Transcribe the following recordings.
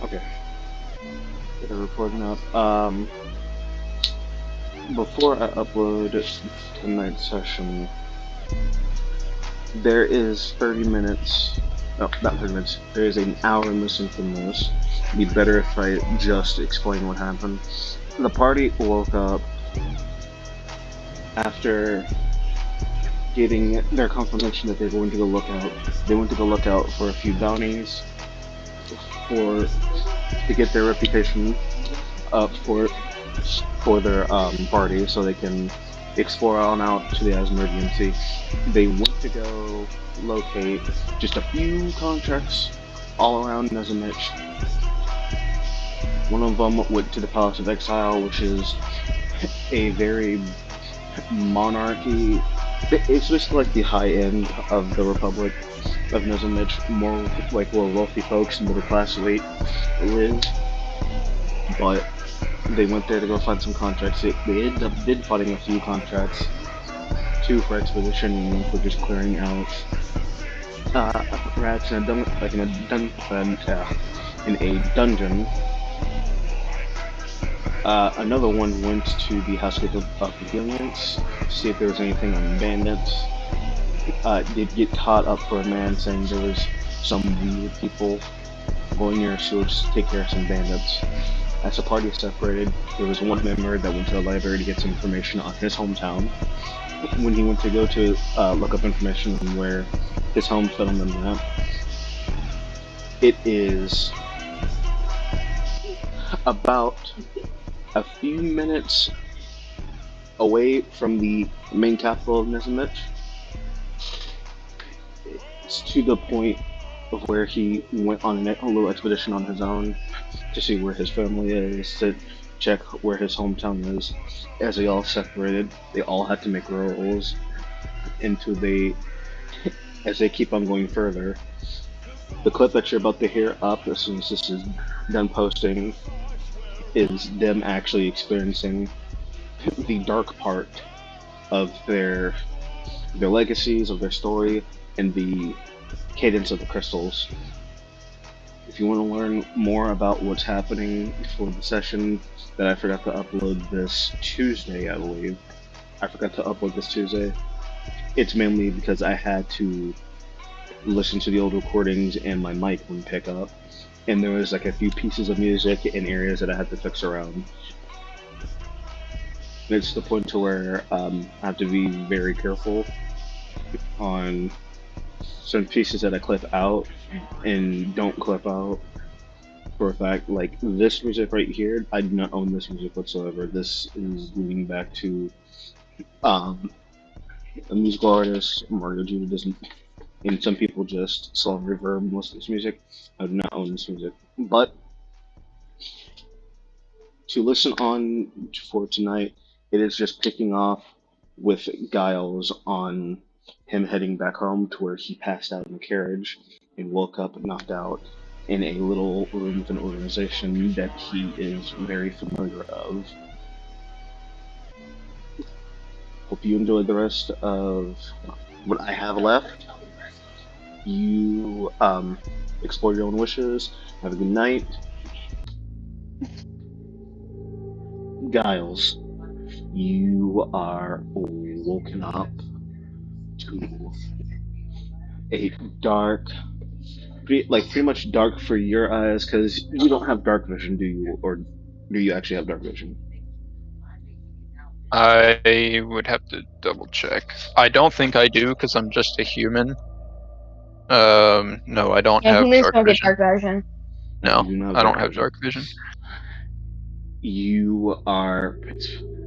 Okay. Get a recording up. Before I upload tonight's session, there is 30 minutes. No, not 30 minutes. There is an hour missing from this. It'd be better if I just explain what happened. The party woke up after getting their confirmation that they're going to go look out. They went to go look out for a few bounties for to get their reputation up for their party, so they can explore on out to the Asmodian. They went to go locate just a few contracts all around Nezimich. One of them went to the Palace of Exile, which is a very monarchy. It's basically like the high end of the Republic of Nezimich, more like where wealthy folks, middle class elite live. But they went there to go find some contracts. They ended up fighting a few contracts, two for expedition and one for just clearing out rats in a in a dungeon. Another one went to the House of Vigilance to see if there was anything on bandits. Did get caught up for a man saying there was some weird people going near a sewers to take care of some bandits. As the party separated, there was one member that went to the library to get some information on his hometown. When he went to go to look up information on where his home fell on the map, it is about a few minutes away from the main capital of Nezimich. It's to the point of where he went on a little expedition on his own to see where his family is, to check where his hometown is. As they all separated, they all had to make rolls into as they keep on going further. The clip that you're about to hear up as soon as this is done posting is them actually experiencing the dark part of their legacies, of their story, and the cadence of the crystals. If you want to learn more about what's happening for the session that I forgot to upload this Tuesday, I believe. I forgot to upload this Tuesday. It's mainly because I had to listen to the old recordings and my mic wouldn't pick up. And there was like a few pieces of music in areas that I had to fix around. It's the point to where I have to be very careful on some pieces that I clip out and don't clip out. For a fact, like this music right here, I do not own this music whatsoever. This is leading back to um, a musical artist, Mario Judah doesn't, and some people just saw reverb most of this music. I do not own this music. But to listen on for tonight, it is just picking off with Giles on him heading back home to where he passed out in the carriage and woke up knocked out in a little room of an organization that he is very familiar of. Hope you enjoy the rest of what I have left. You explore your own wishes. Have a good night. Giles, you are woken up to a dark, pretty much dark for your eyes, because you don't have dark vision, do you? Or do you actually have dark vision? I would have to double check. I don't think I do because I'm just a human. No, I don't Yeah, have humans dark don't get vision. dark vision. No, You do not have I dark don't have vision. dark vision. You are.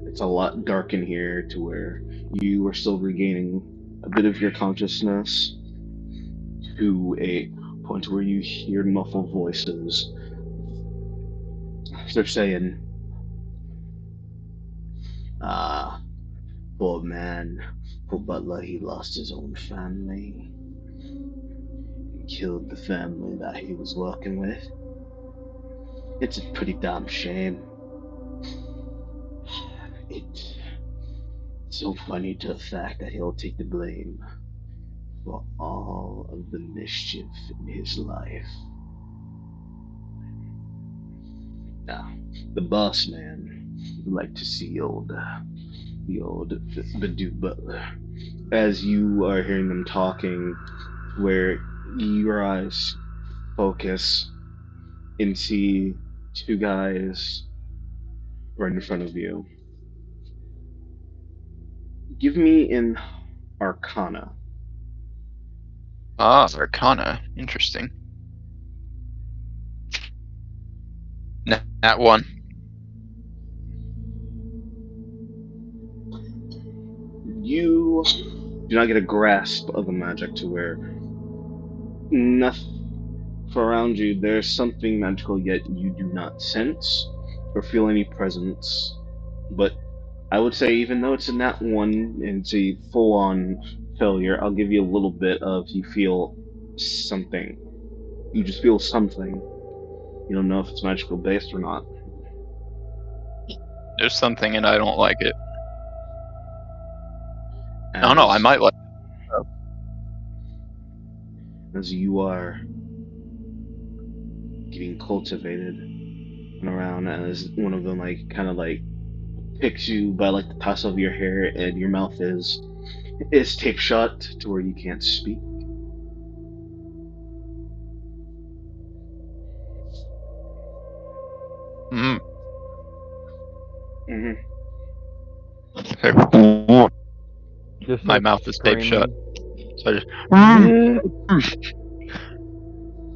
It's a lot dark in here to where you are still regaining a bit of your consciousness to a point where you hear muffled voices. They're saying, ah, poor man, poor butler, he lost his own family. He killed the family that he was working with. It's a pretty damn shame. It's so funny to the fact that he'll take the blame. for all of the mischief in his life. Now, the boss man would like to see the old Badoo Butler. As you are hearing them talking, where your eyes focus and see two guys right in front of you. Give me an Arcana. Ah, Arcana. Interesting. That one. You do not get a grasp of the magic to where nothing for around you. There's something magical, yet you do not sense or feel any presence. But I would say, even though it's a nat one and it's a full-on failure, I'll give you a little bit of you feel something. You just feel something. You don't know if it's magical based or not. There's something and I don't like it. I don't know, I As might like it. as you are getting cultivated and around, as one of them like kind of like picks you by like the toss of your hair, and your mouth is taped shut to where you can't speak. Mm. Mm-hmm. Just My starts mouth is taped shut. screaming. So I just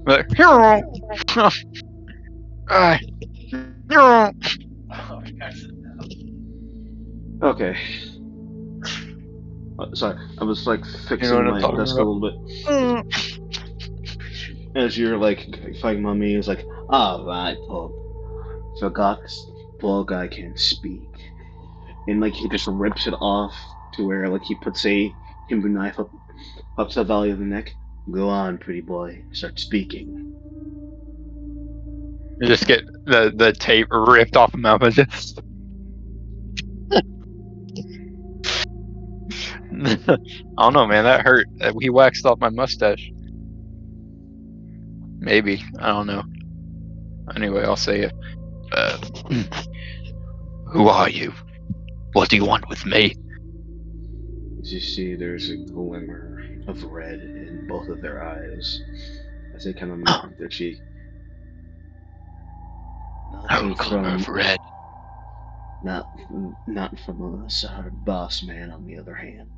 like, Okay. Sorry, I was like you know fixing what I'm my talking desk a about? little bit. As you're like fighting mommy, it's like, alright, Pop. Forgot this poor guy can't speak. And like he just rips it off to where like he puts a Hindu knife up to the valley of the neck. Go on, pretty boy. Start speaking. You just get the tape ripped off of my mouth. Just I don't know, man. That hurt. He waxed off my mustache. Maybe I don't know. Anyway, I'll say it. Uh, who are you? What do you want with me? As you see, there's a glimmer of red in both of their eyes as they kind of Oh, meet their cheek. a Nothing glimmer from of red. not not from us. Our boss man, on the other hand.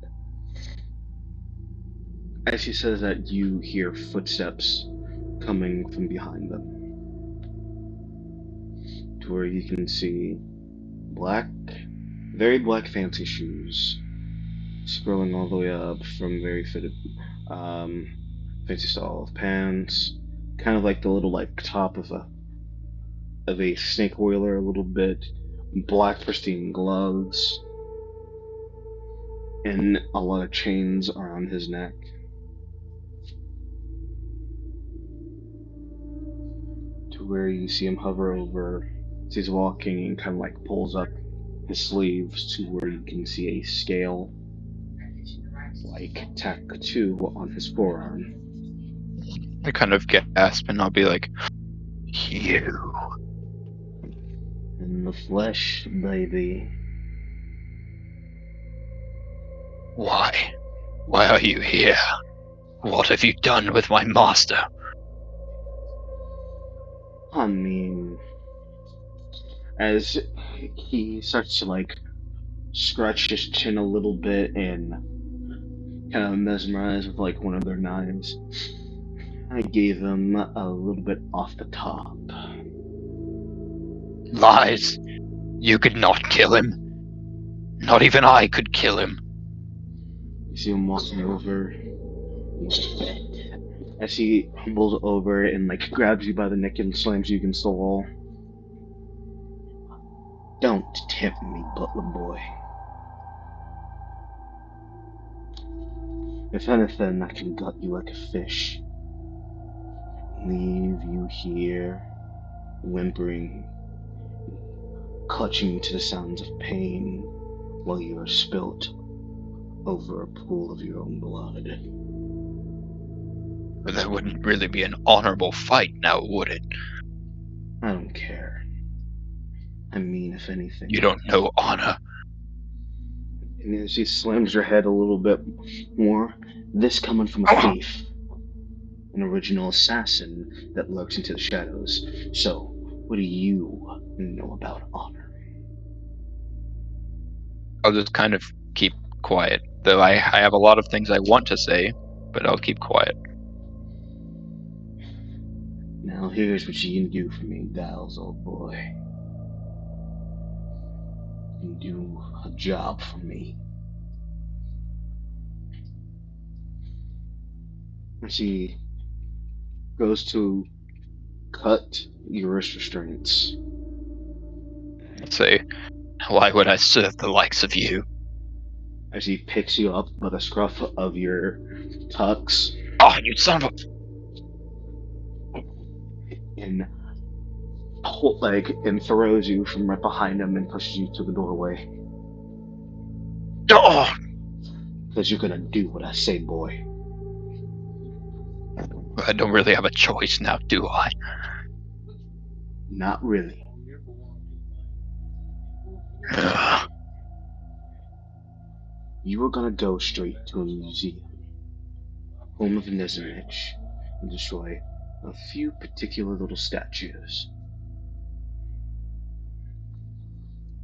As he says that, you hear footsteps coming from behind them, to where you can see black, very black fancy shoes, scrolling all the way up from very fitted, um, fancy style of pants, kind of like the little like top of a snake oiler a little bit, black pristine gloves, and a lot of chains around his neck. To where you see him hover over as he's walking and kind of like pulls up his sleeves to where you can see a scale like tattoo on his forearm. I kind of gasp and I'll be like, you. In the flesh, baby. Why? Why are you here? What have you done with my master? I mean, as he starts to like scratch his chin a little bit and kind of mesmerize with like one of their knives, I gave him a little bit off the top. Lies. You could not kill him. Not even I could kill him. You see him walking over as he humbles over and like grabs you by the neck and slams you against the wall. Don't tempt me, butler boy. If anything, I can gut you like a fish. Leave you here, whimpering, clutching to the sounds of pain while you are spilt over a pool of your own blood. But that wouldn't really be an honorable fight now, would it? I don't care. I mean, if anything. You don't know honor. And as she slams her head a little bit more, this coming from a thief, an original assassin that lurks into the shadows. So, what do you know about honor? I'll just kind of keep quiet. Though I have a lot of things I want to say, but I'll keep quiet. Now, here's what you can do for me, Giles, old boy. You can do a job for me. And she goes to cut your wrist restraints. I'll say, why would I serve the likes of you? As he picks you up by the scruff of your tux Oh, you son of and and throws you from right behind him and pushes you to the doorway. a... Oh! Because you're gonna do what I say, boy. I don't really have a choice now, do I? Not really. Ugh. You are gonna go straight to a museum, home of Nizamich, and destroy a few particular little statues.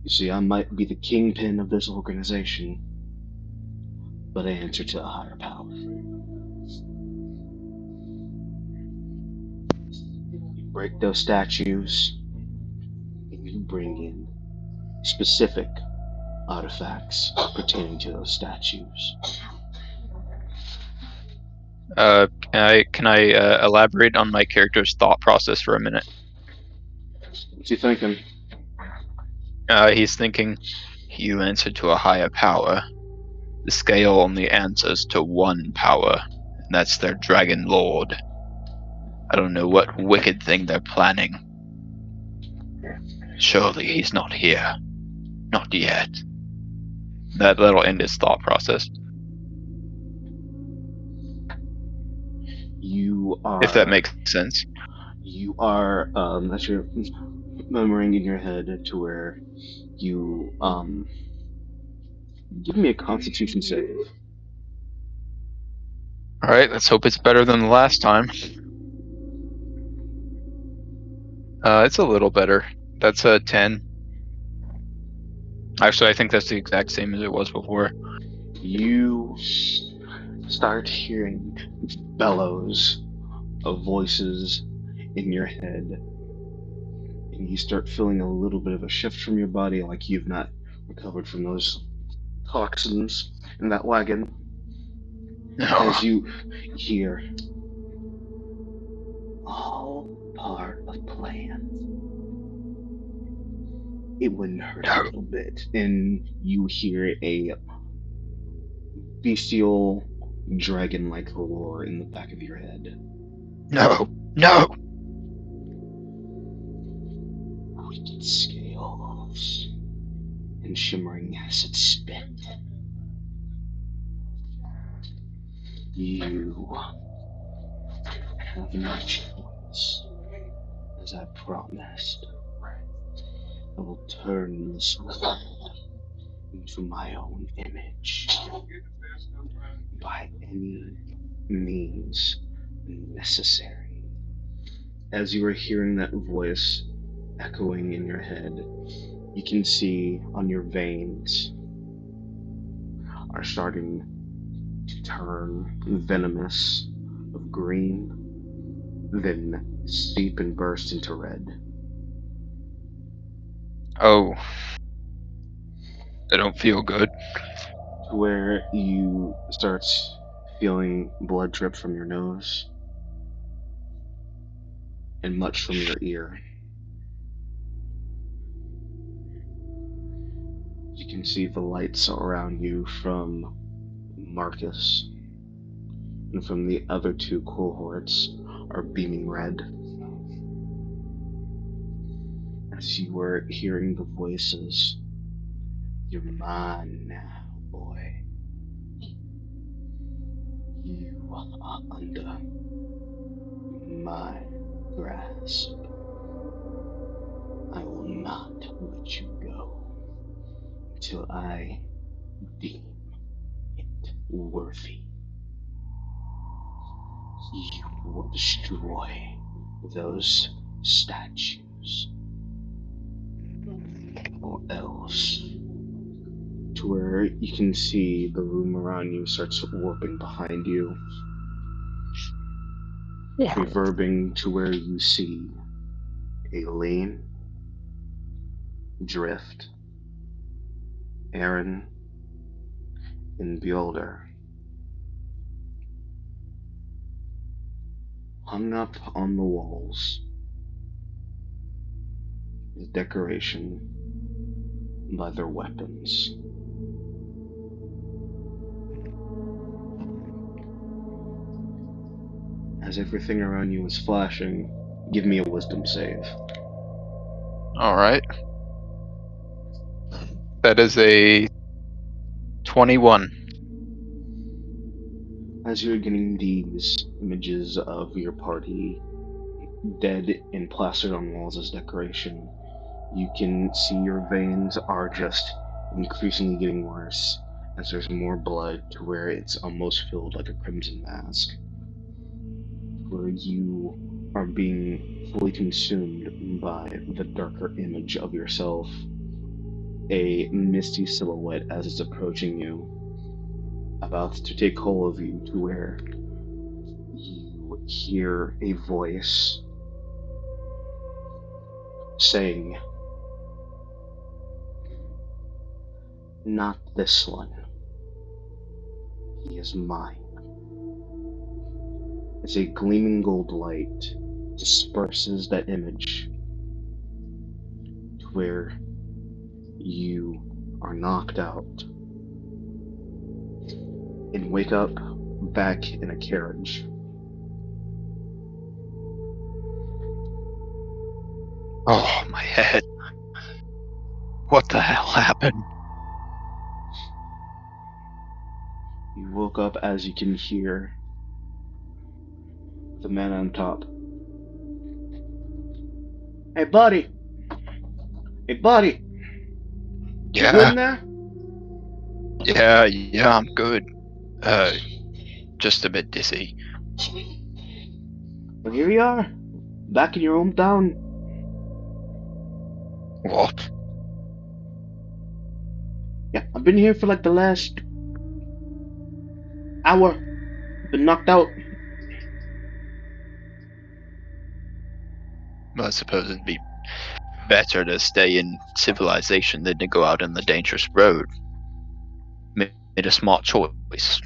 You see, I might be the kingpin of this organization, but I answer to a higher power. You break those statues, and you bring in specific artifacts pertaining to those statues. Can I elaborate on my character's thought process for a minute? What's he thinking? He's thinking, you answer to a higher power. The scale only answers to one power, and that's their dragon lord. I don't know what wicked thing they're planning. Surely he's not here. Not yet. That'll end his thought process. You are. If that makes sense. You are. That's your murmuring in your head to where you give me a Constitution save. Alright, let's hope it's better than the last time. It's a little better. That's a 10. Actually, I think that's the exact same as it was before. You start hearing bellows of voices in your head, and you start feeling a little bit of a shift from your body, like you've not recovered from those toxins in that wagon. As you hear, all part of plan. It wouldn't hurt a little bit, and you hear a bestial dragon-like roar in the back of your head. No! No! Wicked scales and shimmering acid spit. You have no choice. As I promised, I will turn this world into my own image by any means necessary. As you are hearing that voice echoing in your head, you can see on your veins are starting to turn venomous of green, then seep and burst into red. Oh. I don't feel good. To where you start feeling blood drip from your nose and much from your ear. You can see the lights around you from Marcus and from the other two cohorts are beaming red. As you were hearing the voices, you're mine now, boy. You are under my grasp. I will not let you go till I deem it worthy. You will destroy those statues, or else, to where you can see the room around you starts warping behind you, reverbing to where you see Aileen, Drift, Aaron, and Beholder hung up on the walls as decoration by their weapons. As everything around you is flashing, give me a wisdom save. Alright. That is a 21. As you're getting these images of your party dead and plastered on walls as decoration, you can see your veins are just increasingly getting worse as there's more blood to where it's almost filled like a crimson mask, where you are being fully consumed by the darker image of yourself, a misty silhouette as it's approaching you, about to take hold of you, to where you hear a voice saying, "Not this one. He is mine." As a gleaming gold light disperses that image to where you are knocked out and wake up back in a carriage. Oh, my head. What the hell happened? You woke up as you can hear the man on top. "Hey, buddy! Hey, buddy! You good Yeah, in there?" yeah, I'm good. Just a bit dizzy. Well, here you are, back in your hometown. What? Yeah, I've been here for like the last hour. Been knocked out. Well, I suppose it'd be better to stay in civilization than to go out on the dangerous road. Made a smart choice.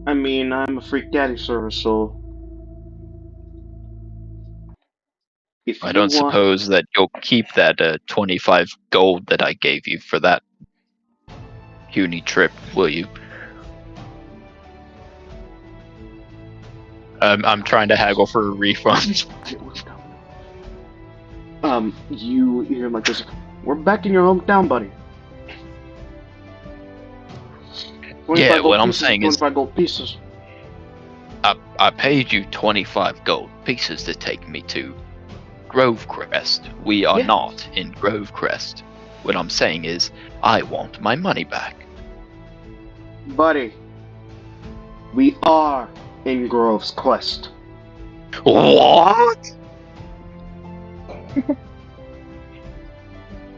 I mean, I'm a freak daddy service, so if I you don't want, suppose that you'll keep that 25 gold that I gave you for that puny trip, will you? I'm trying to haggle for a refund. you hear him like this. "We're back in your hometown, buddy. 25 Yeah, what gold I'm pieces, saying is 25 gold pieces." I paid you 25 gold pieces to take me to Grovecrest. We are Yeah, not in Grovecrest. What I'm saying is I want my money back. buddy. We are in Grove's Quest. What?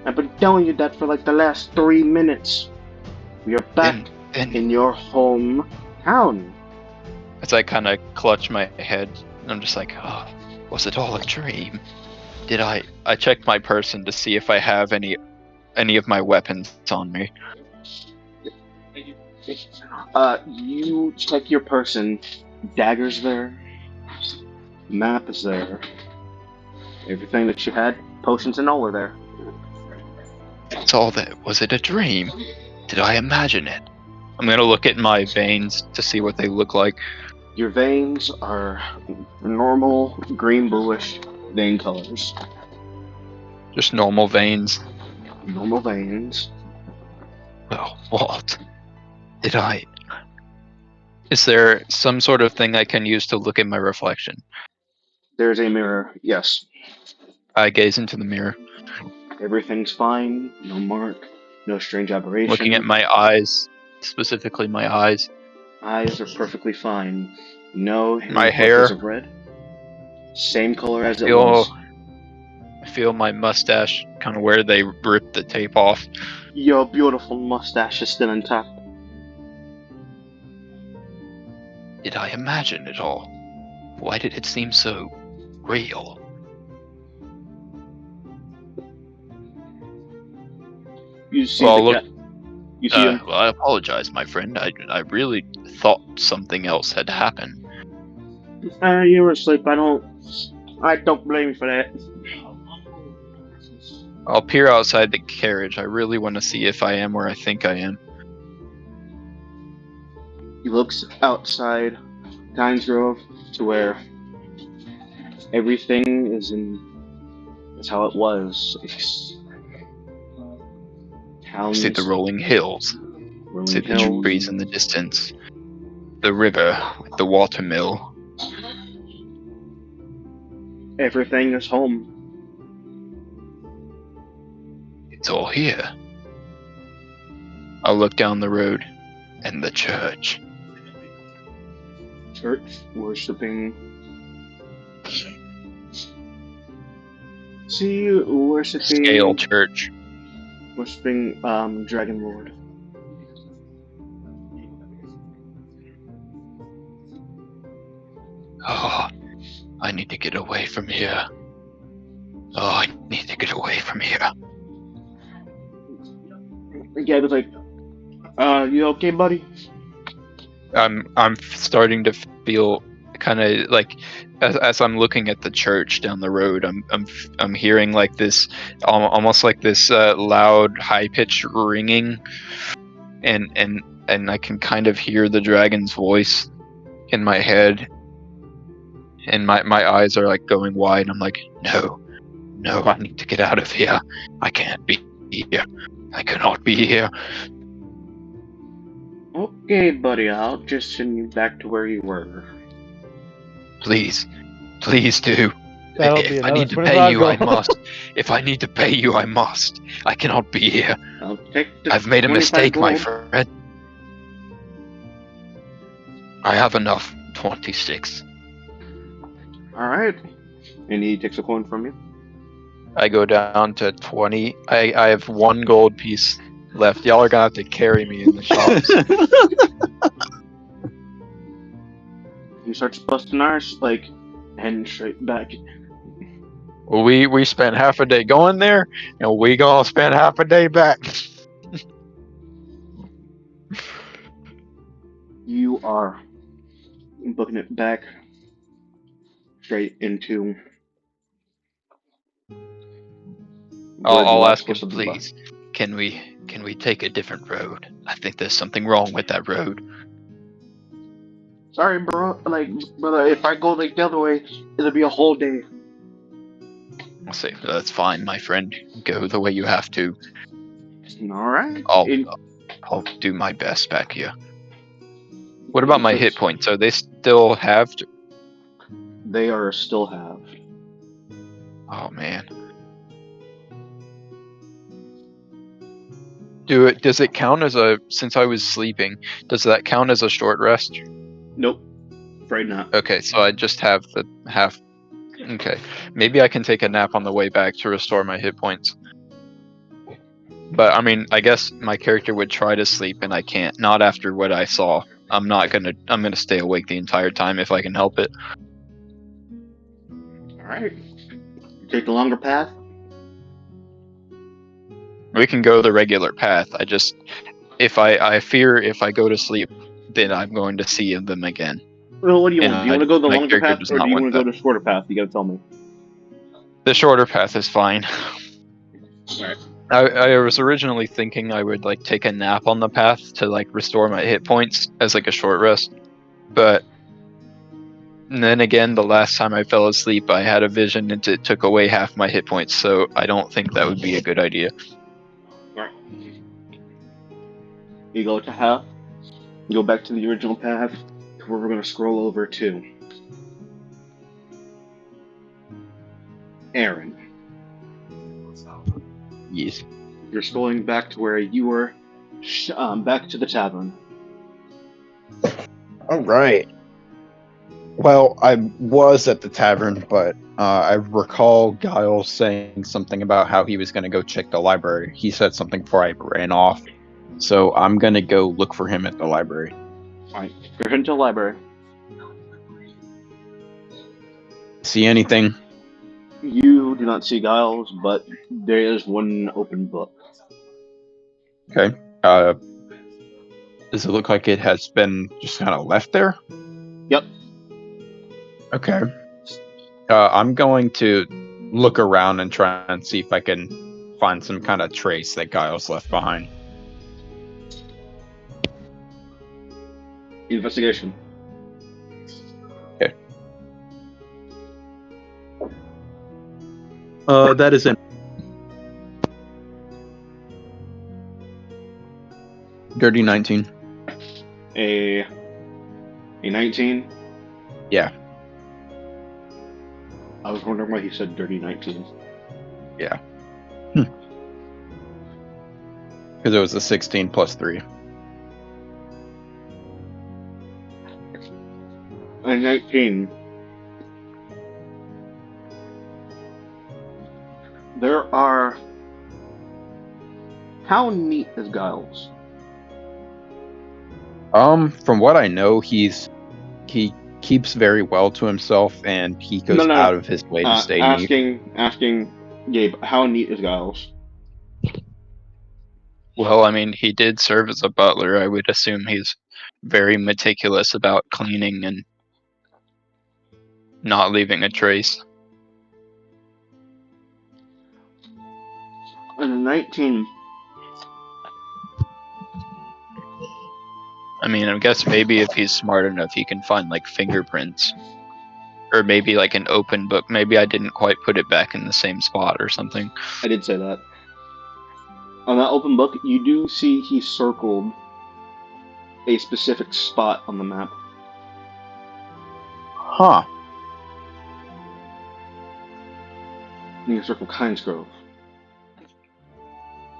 I've been telling you that for like the last 3 minutes. We are back Then in your hometown. as I kind of clutch my head, I'm just like, oh, was it all a dream? Did I checked my person to see if I have any of my weapons on me. You check your person. Dagger's there. Map is there. Everything that you had, potions and all are there. That's all that. Was it a dream? Did I imagine it? I'm gonna look at my veins to see what they look like. Your veins are normal green bluish vein colors. Just normal veins. Normal veins. Well, what? Did I Is there some sort of thing I can use to look at my reflection? There's a mirror. Yes. I gaze into the mirror, Everything's fine. No mark. No strange aberration. looking at my eyes, specifically my eyes. Eyes are perfectly fine. No hidden My flushes hair. of red. Same color as it Feel- was. I feel my mustache, kind of where they ripped the tape off. Your beautiful mustache is still intact. Did I imagine it all? Why did it seem so real? You see Well, the look- cat. You see him. Well, I apologize, my friend. I really thought something else had happened. You were asleep. I don't blame you for that. I'll peer outside the carriage. I really want to see if I am where I think I am. He looks outside Tynes Grove to where everything is how it was. Towns, See the rolling hills. rolling See the hills. trees in the distance. The river with the water mill. Everything is home. It's all here. I'll look down the road. And the church. Church worshipping. See worshipping. Scale church. Worshipping Dragon Lord. Oh, I need to get away from here. Oh, I need to get away from here. Yeah, it's like, you okay, buddy? I'm starting to feel kind of like as I'm looking at the church down the road, I'm hearing like this almost like this loud high pitched ringing, and I can kind of hear the dragon's voice in my head, and my eyes are like going wide. I'm like, no, I need to get out of here. I can't be here. I cannot be here. Okay, buddy, I'll just send you back to where you were. Please do. That'll If be I another need to pay you, I gold. must. If I need to pay you, I must. I cannot be here. I'll take the I've made a 25 mistake, my gold. friend. I have enough. 26. Alright. And he takes a coin from you. I go down to 20. I have 1 gold piece left. Y'all are gonna have to carry me in the shops. He starts busting ours, like, heading straight back. we spent half a day going there, and we gonna spend half a day back. You are booking it back straight into. I'll ask him, please. Can we take a different road? I think there's something wrong with that road. Sorry, bro. Brother, if I go like the other way, it'll be a whole day. I'll say, that's fine, my friend. Go the way you have to. Alright. I'll do my best back here. What about my hit points? Are they still halved? They are still halved. Oh man. Does it count as since I was sleeping, does that count as a short rest? Nope. Afraid not. Okay, so I just have the half. Okay. Maybe I can take a nap on the way back to restore my hit points. But I mean, I guess my character would try to sleep and I can't. Not after what I saw. I'm gonna stay awake the entire time if I can help it. Alright. Take the longer path. We can go the regular path. I fear if I go to sleep, then I'm going to see them again. Well, what do you want? Do you want to go the my longer character path, does or not do you want want to go that. the shorter path? You gotta tell me. The shorter path is fine. Alright. I was originally thinking I would like take a nap on the path to like restore my hit points as like a short rest, but then again, the last time I fell asleep, I had a vision and it took away half my hit points, so I don't think that would be a good idea. You go to half. You go back to the original path. where we're going to scroll over to Aaron. Yes. You're scrolling back to where you were, back to the tavern. All right. Well, I was at the tavern, but I recall Giles saying something about how he was going to go check the library. He said something before I ran off. So I'm going to go look for him at the library. Alright, you're heading to the library. See anything? You do not see Giles, but there is one open book. Okay. Does it look like it has been just kind of left there? Yep. Okay. I'm going to look around and try and see if I can find some kind of trace that Giles left behind. Investigation. Okay. That is an dirty 19. A 19? Yeah. I was wondering why he said dirty 19. Yeah. Because it was a 16 plus 3. A 19. There are... How neat is Giles? From what I know, he keeps very well to himself, and he goes No. out of his way to stay neat. Asking Gabe, how neat is Giles? Well, I mean, he did serve as a butler. I would assume he's very meticulous about cleaning and not leaving a trace. And a 19... I mean, I guess maybe if he's smart enough, he can find like fingerprints. Or maybe like an open book. Maybe I didn't quite put it back in the same spot or something. I did say that. On that open book, you do see he circled a specific spot on the map. Huh. And you circled Heinz Grove.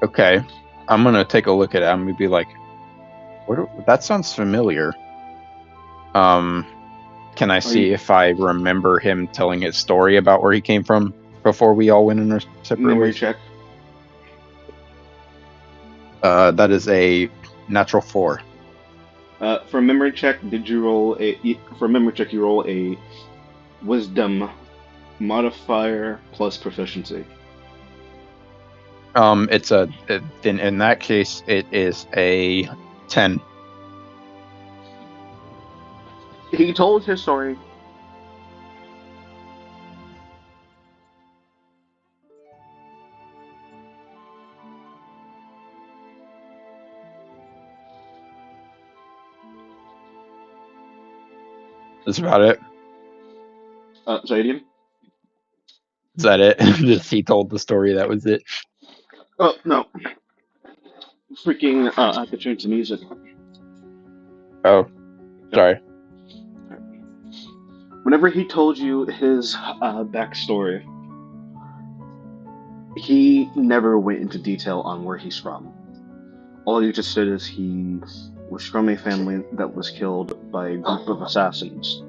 Okay. I'm gonna take a look at it. I'm gonna be like, that sounds familiar. Can I see if I remember him telling his story about where he came from before we all went in our separate Memory ways? check. That is a natural 4. For a memory check, you roll a wisdom modifier plus proficiency. It's in that case, it is a 10. He told his story. That's about it. Say it again? Is that it? Just he told the story, that was it? Oh, no. Freaking, I have to change the music. Oh, sorry. Whenever he told you his backstory, he never went into detail on where he's from. All he just said is he was from a family that was killed by a group of assassins.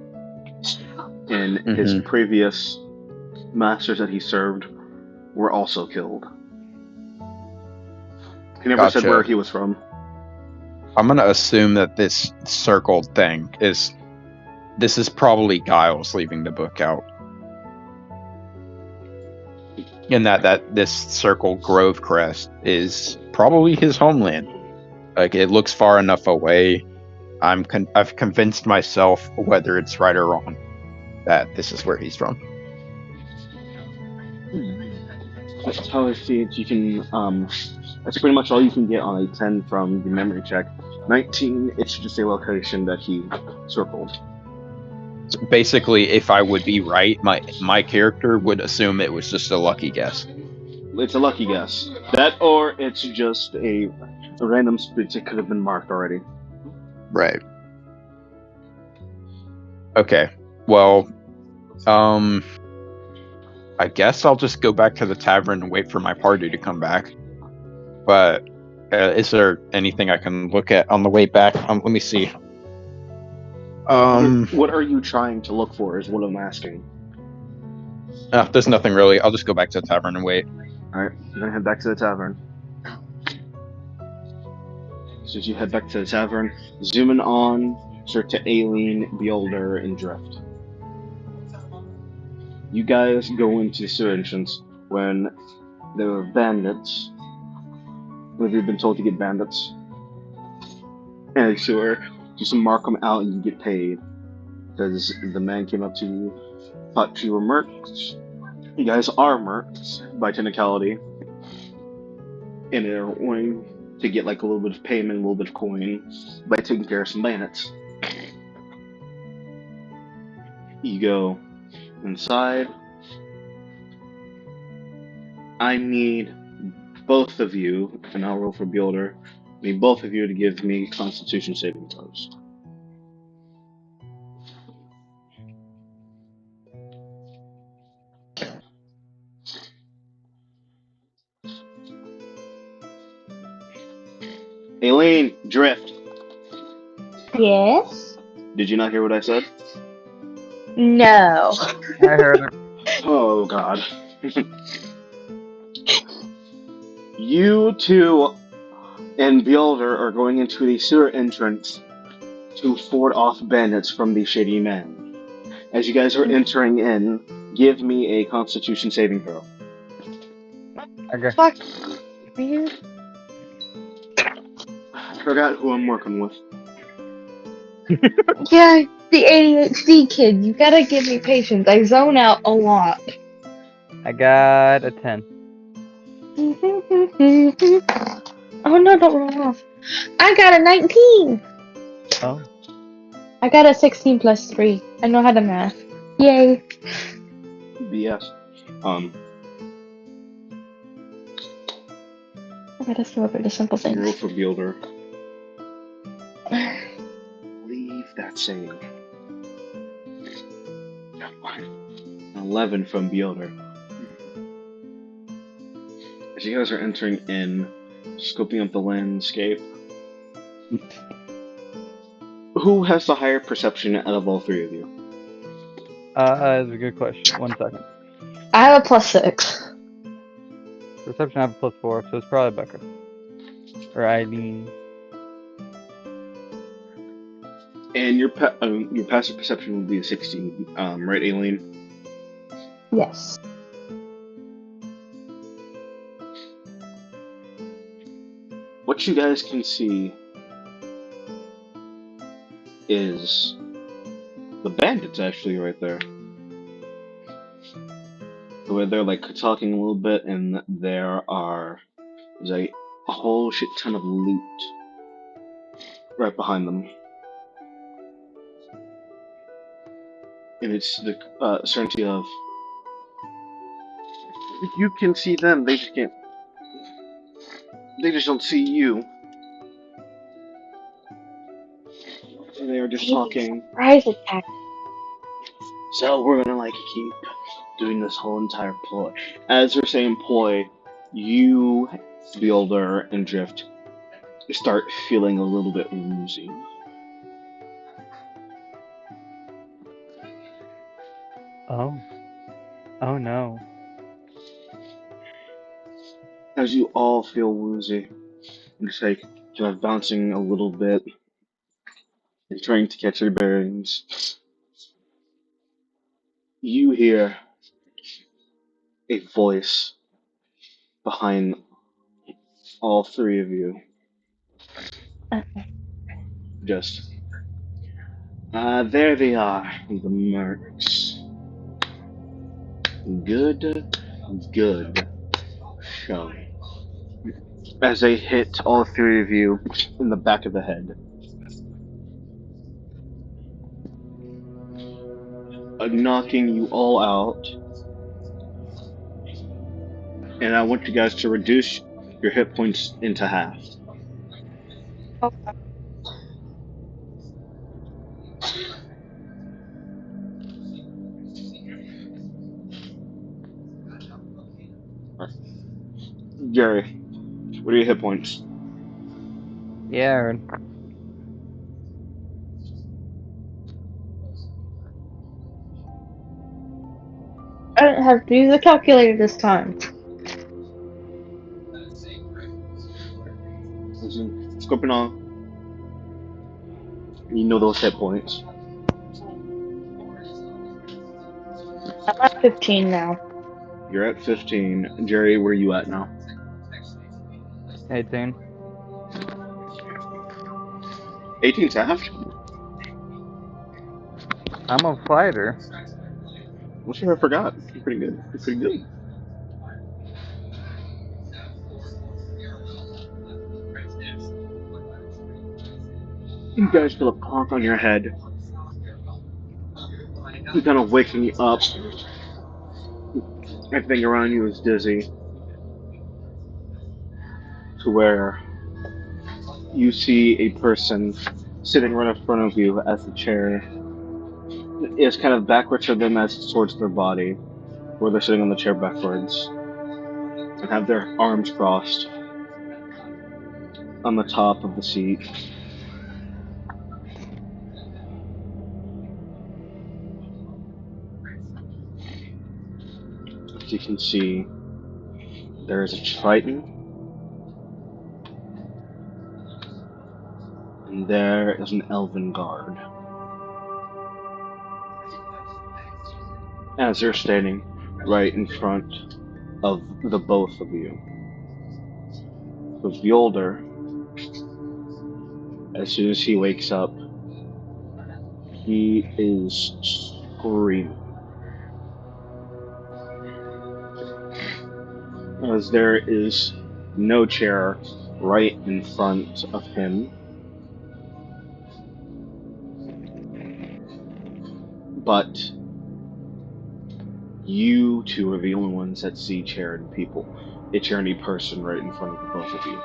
And his previous masters that he served were also killed. He never said where he was from. I'm going to assume that this circled thing is probably Giles leaving the book out. And that this circled Grove crest is probably his homeland. Like, it looks far enough away. I've convinced myself, whether it's right or wrong, that this is where he's from. That's how I see it. You can, that's pretty much all you can get on a 10 from the memory check. 19, it's just a location that he circled. So basically, if I would be right, my character would assume it was just a lucky guess. It's a lucky guess. That, or it's just a random split. It could have been marked already. Right. Okay. Well, I guess I'll just go back to the tavern and wait for my party to come back. But is there anything I can look at on the way back? Let me see. What are you trying to look for? Is what I'm asking. There's nothing really. I'll just go back to the tavern and wait. All right, you're gonna head back to the tavern. Since you head back to the tavern, zooming on, start to Aileen, Beholder, and Drift. You guys go into the sewer entrance when there were bandits. Have you been told to get bandits? And sewer, just mark them out and you get paid. Because the man came up to you, thought you were mercs. You guys are mercs by technicality. And they're going to get like a little bit of payment, a little bit of coin by taking care of some bandits. You go inside. I need both of you, and I'll roll for Builder. I need both of you to give me Constitution saving throws. Aileen, Drift. Yes? Did you not hear what I said? No. I heard it. Oh, God. You two and Builder are going into the sewer entrance to ford off bandits from the Shady Man. As you guys are entering in, give me a Constitution saving throw. Okay. Fuck. Weird. I forgot who I'm working with. Yeah, the ADHD kid. You gotta give me patience. I zone out a lot. I got a 10. Oh no, don't roll off. I got a 19! Oh. I got a 16 plus 3. I know how to math. Yay. BS. I gotta celebrate the simple Roll things. for Builder. Leave that save. 11 from Builder. As you guys are entering in, scoping up the landscape, who has the higher perception out of all three of you? That's a good question. 1 second. I have a plus 6. Perception I have a plus 4, so it's probably Becca. Or Eileen. And your passive perception would be a 16, right, Aileen? Yes. What you guys can see is the bandits actually right there. Where they're like talking a little bit, and there's a whole shit ton of loot right behind them. And it's the certainty of you can see them, they just can't. They just don't see you. And they are just talking. Surprise attack. So we're gonna like keep doing this whole entire ploy. As we're saying ploy, you, Builder, and Drift start feeling a little bit woozy. Oh. Oh no. As you all feel woozy, and just like kind of bouncing a little bit and trying to catch your bearings, you hear a voice behind all three of you. Just, there they are, the mercs. Good show. As they hit all three of you in the back of the head. Knocking you all out. And I want you guys to reduce your hit points into half. Jerry, what are your hit points? Yeah, Aaron. I don't have to use a calculator this time. Listen, scoping on. You know those hit points. I'm at 15 now. You're at 15. Jerry, where are you at now? 18. 18 halved? I'm a fighter. I'm sure I forgot. You're pretty good. You're pretty good. You guys feel a clunk on your head. You're kind of waking up. Everything around you is dizzy. To where you see a person sitting right in front of you as the chair is kind of backwards for them as it's towards their body, where they're sitting on the chair backwards and have their arms crossed on the top of the seat. As you can see, there is a Triton, and there is an Elven guard. As they're standing right in front of the both of you. With Yolder, as soon as he wakes up, he is screaming. As there is no chair right in front of him, but you two are the only ones that see chair and people. A chair and a person right in front of the both of you.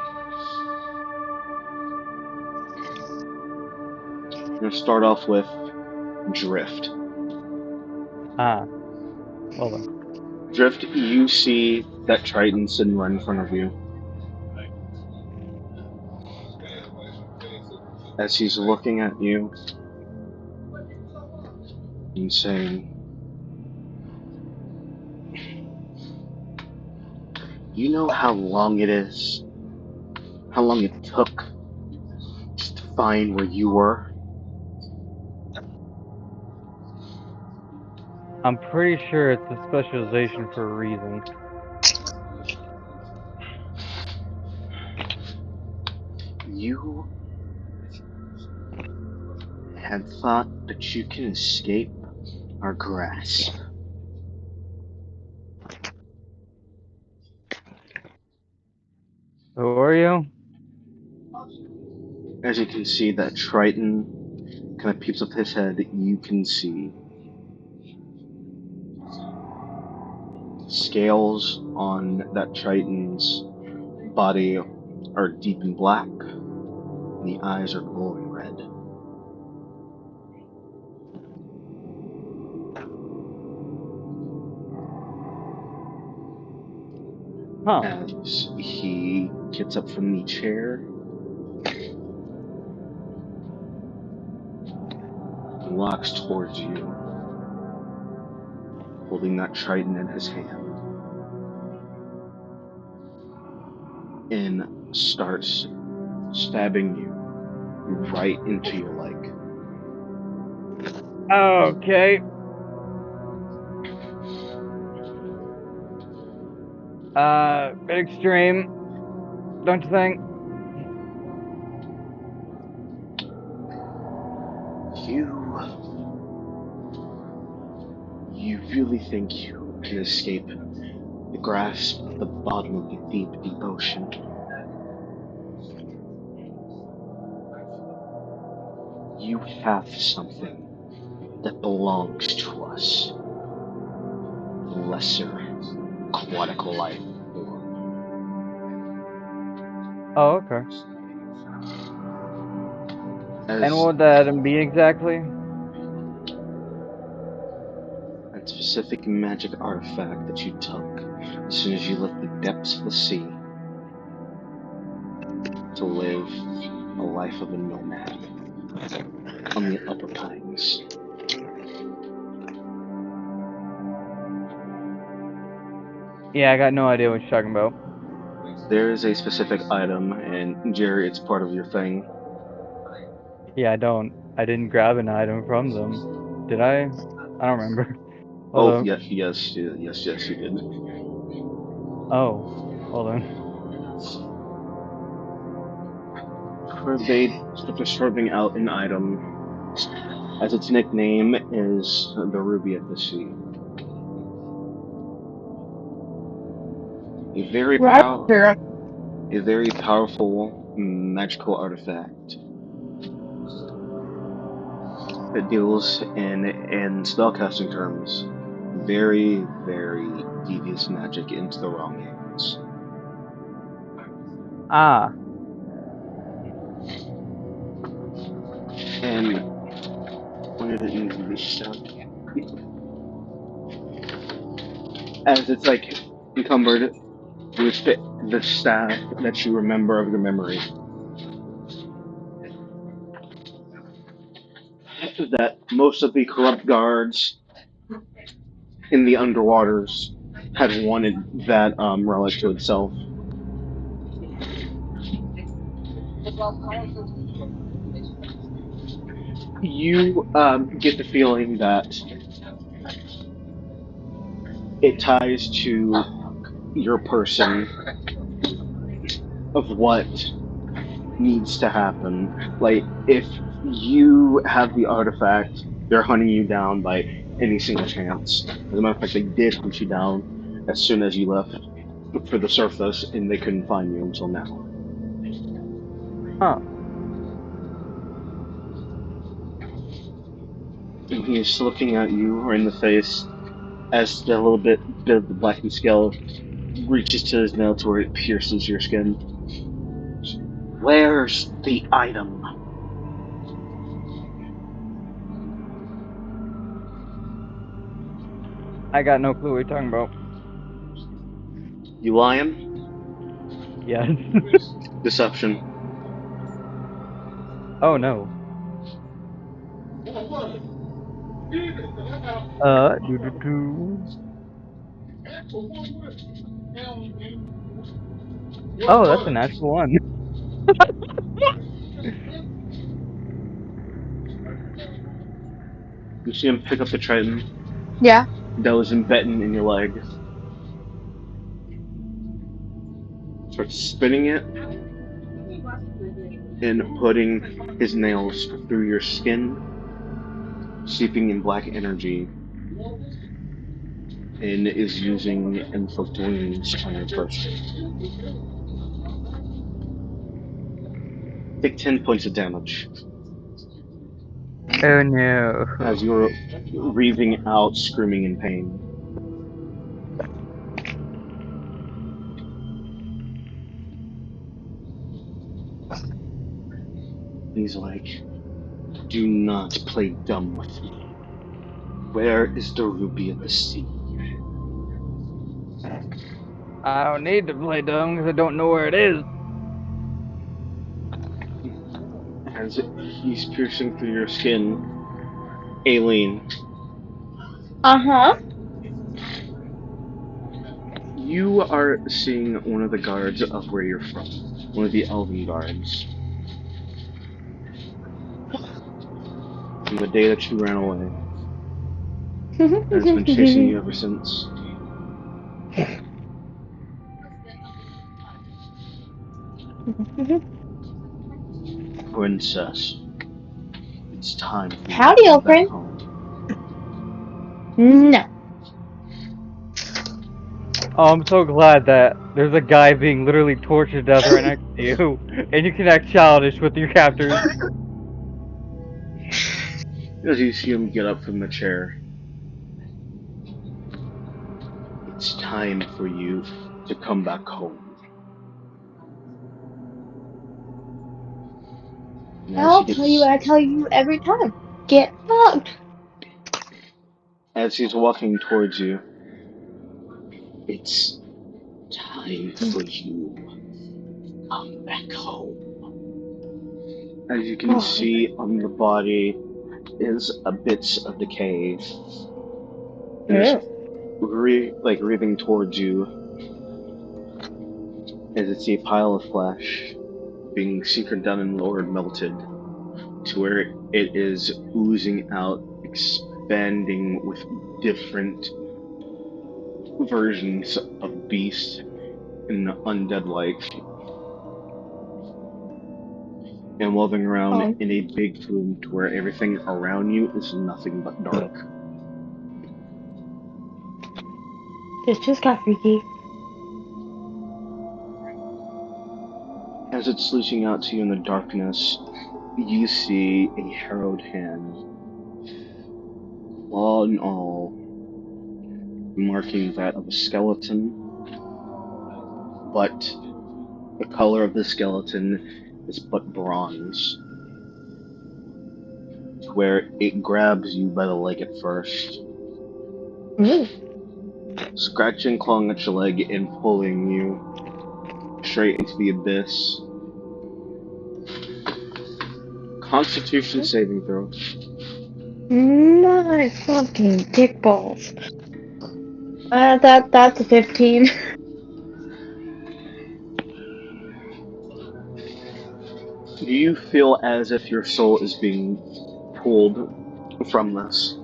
I'm going to start off with Drift. Ah. Well then. Drift, you see that Triton sitting right in front of you. As he's looking at you and saying, "You know how long it is? How long it took just to find where you were? I'm pretty sure it's a specialization for a reason. You had thought that you can escape our grasp. Who are you? As you can see, that Triton kind of peeps up his head. You can see scales on that Triton's body are deep in black, and the eyes are glowing red. Huh. As he gets up from the chair and walks towards you, holding that Triton in his hand, and starts stabbing you right into your leg. Okay. Bit extreme, don't you think? You you really think you can escape the grasp at the bottom of the deep, deep ocean? You have something that belongs to us, the lesser aquatic life form. Oh, okay. And As what would that be exactly? a specific magic artifact that you took as soon as you left the depths of the sea to live a life of a nomad on the upper pines. Yeah, I got no idea what you're talking about. There is a specific item, and Jerry, it's part of your thing. Yeah, I didn't grab an item from them. Did I? I don't remember. Hold Oh, on. yes, you did. Oh, hold on. They serving out an item, as its nickname is the Ruby of the Sea. A very power, Roger. a very powerful magical artifact that deals in spellcasting terms very devious magic into the wrong hands. Ah, And when it needs to be shut, as it's like encumbered with the staff that you remember of your memory, that most of the corrupt guards in the underwaters had wanted that relic to itself. You get the feeling that it ties to your person of what needs to happen. Like, if you have the artifact, they're hunting you down by any single chance. As a matter of fact, they did hunt you down as soon as you left for the surface, and they couldn't find you until now. huh. And he is looking at you right in the face as the little bit of the blackened scale reaches to his nail to where it pierces your skin. Where's the item? I got no clue what you're talking about. You lying? Yes. Deception. Oh no. Do do do. Oh, that's a natural one. You see him pick up the trident Yeah. that was embedded in your leg, start spinning it, and putting his nails through your skin, seeping in black energy, and is using inflict wounds on your person. Take 10 points of damage Oh no. as you're reaving out, screaming in pain. He's like, do not play dumb with me. Where is the Ruby of the Sea? I don't need to play dumb because I don't know where it is. As he's piercing through your skin, Aileen, Uh-huh. you are seeing one of the guards of where you're from. One of the elven guards. From the day that you ran away. And has been chasing you ever since. Princess, it's time for you to Howdy, come old back friend. home. No. Oh, I'm so glad that there's a guy being literally tortured to death right next to you, and you can act childish with your captors. As you see him get up from the chair, it's time for you to come back home. And I'll tell you what I tell you every time. Get fucked. as he's walking towards you, It's time for you to come back home. As you can Oh, see on the body is a bits of the cave. It is yeah. breathing towards you as it's a pile of flesh being secret down and lowered, melted to where it is oozing out, expanding with different versions of beast and undead life, and moving around Oh, in a big plume to where everything around you is nothing but dark. this just got freaky. As it's sluicing out to you in the darkness, you see a harrowed hand, claw and all, marking that of a skeleton, but the color of the skeleton is but bronze, to where it grabs you by the leg at first, Mm. scratching, clawing at your leg, and pulling you straight into the abyss. Constitution saving throw. My fucking dick balls. That's a 15. Do you feel as if your soul is being pulled from this?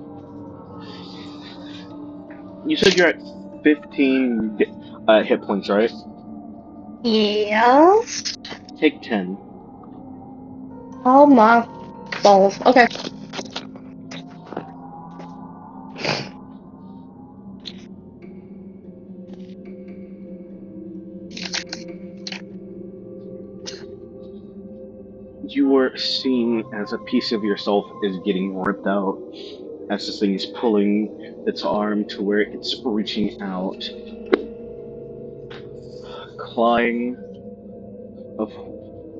You said you're at 15 hit points, right? Yes. Take 10. Oh my balls. Okay. You are seeing as a piece of yourself is getting ripped out, as this thing is pulling its arm to where it's reaching out, clawing of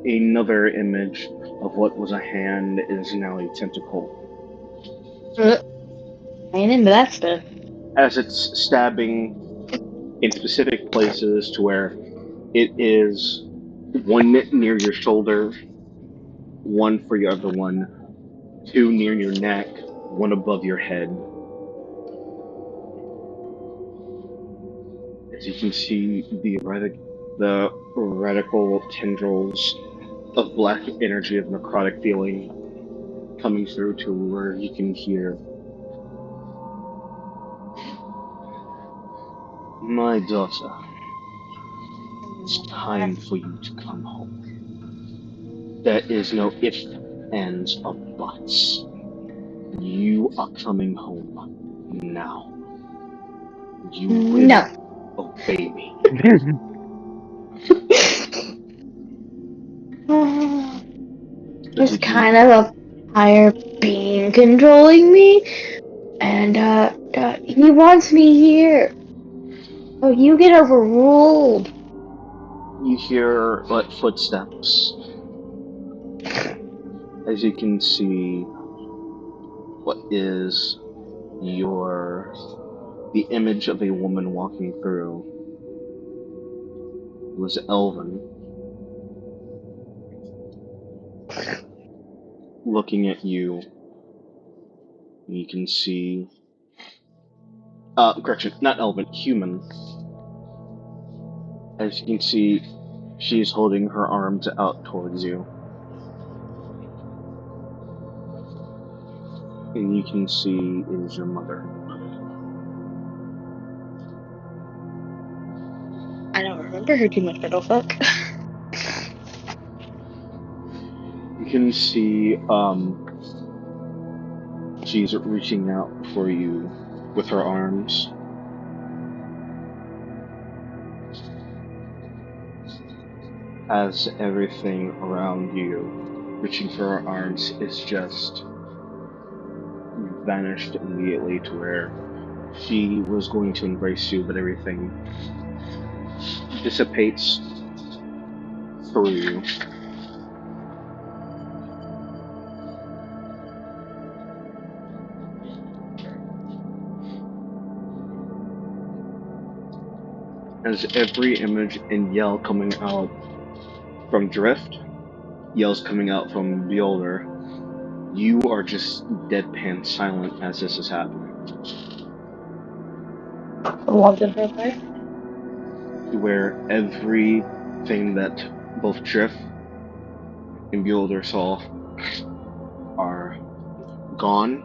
another image of what was a hand is now a tentacle. I ain't into that stuff. As it's stabbing in specific places to where it is one near your shoulder, one for your other one, two near your neck, one above your head. As you can see the radical tendrils of black energy of necrotic feeling coming through to where you can hear, "My daughter, it's time for you to come home. There is no if, ands, or buts. You are coming home now. You No. will obey me." As There's you can, kind of a higher being controlling me, and he wants me here. Oh, you get overruled. you hear like footsteps. As you can see, what is your the image of a woman walking through was Elvin looking at you. You can see, correction, not Elvin, human. As you can see, she's holding her arms out towards you, and you can see is your mother. I don't remember her too much, but oh fuck. You can see, she's reaching out for you with her arms. As everything around you, reaching for her arms, is just vanished immediately to where she was going to embrace you, but everything dissipates through you. as every image and yell coming out from Drift, yells coming out from Beholder, you are just deadpan silent as this is happening. Where everything that both Drift and Beholder saw are gone,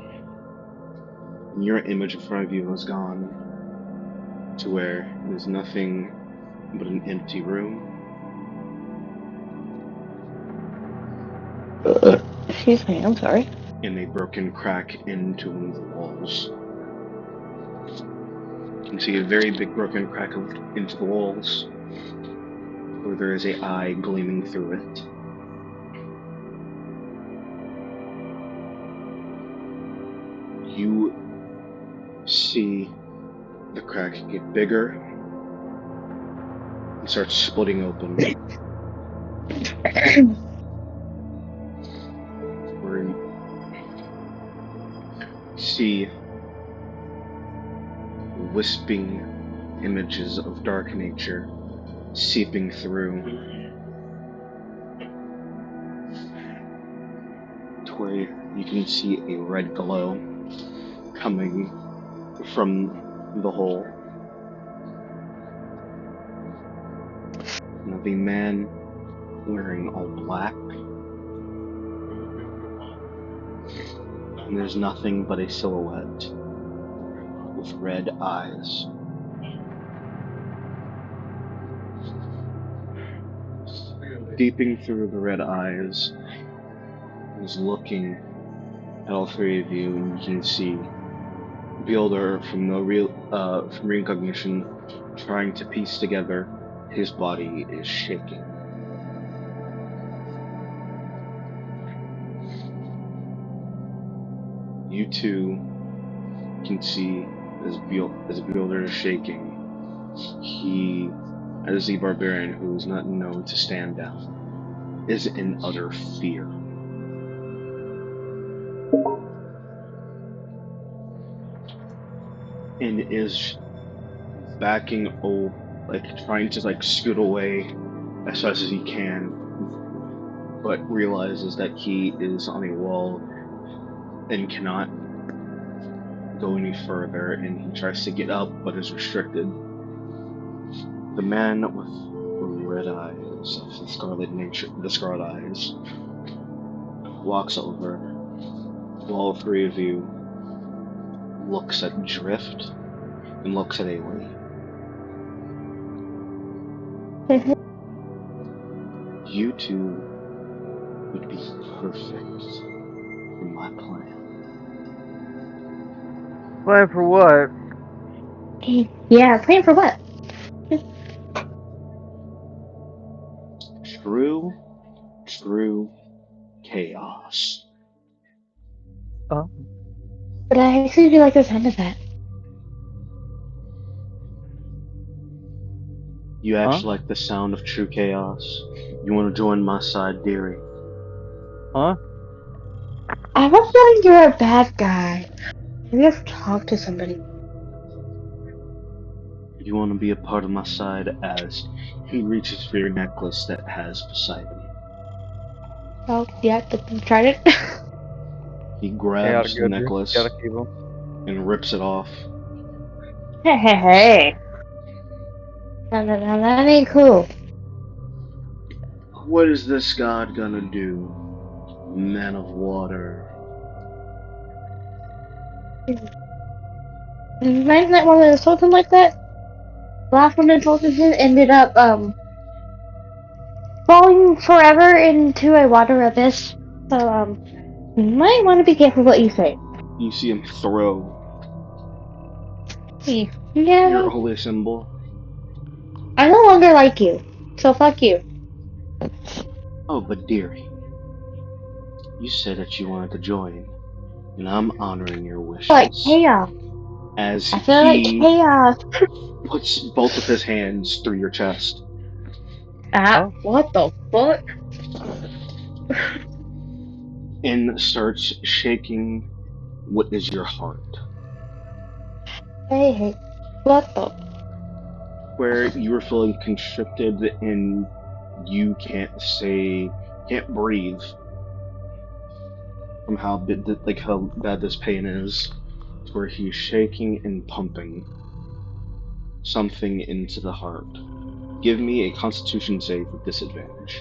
and your image in front of you is gone, to where there's nothing but an empty room Excuse me, I'm sorry. and a broken crack into one of the walls. You can see a very big broken crack into the walls, where there is a eye gleaming through it. You see the crack get bigger and start splitting open, where you see wisping images of dark nature seeping through, to where you can see a red glow coming from the hole. Now, the man wearing all black, and there's nothing but a silhouette with red eyes. Deeping through the red eyes is looking at all three of you, and you can see Builder from from recognition trying to piece together his body is shaking. You two can see as Builder is shaking, he, as the barbarian who is not known to stand down, is in utter fear. And is backing trying to scoot away as fast as he can, but realizes that he is on a wall and cannot go any further, and he tries to get up but is restricted. The man with red eyes, the scarlet eyes, walks over while all three of you looks at Drift and looks at Ailey. You two would be perfect for my plan. Plan for what? Yeah, plan for what? True chaos. Oh. But I actually do like the sound of that. You actually like the sound of true chaos? You want to join my side, dearie? Huh? I have a feeling you're a bad guy. Maybe I've talked to somebody. You want to be a part of my side as he reaches for your necklace that has Poseidon. Oh, yeah, you tried it. He Gotta grabs the go through. necklace Gotta keep them. and rips it off. Hey. No, that ain't cool. What is this god gonna do, man of water? Imagine that one that told him like that. The last one that told him ended up falling forever into a water abyss. So you might want to be careful what you say. You see him throw your Yeah, holy symbol. I no longer like you. So fuck you. Oh, but dearie, you said that you wanted to join, and I'm honoring your Like wishes. chaos. As I feel like he chaos. puts both of his hands through your chest Oh. What the fuck? and starts shaking what is your heart. Hey, what the? where you were feeling constricted and you can't breathe from how bad this pain is, to where he's shaking and pumping something into the heart. Give me a Constitution save with disadvantage.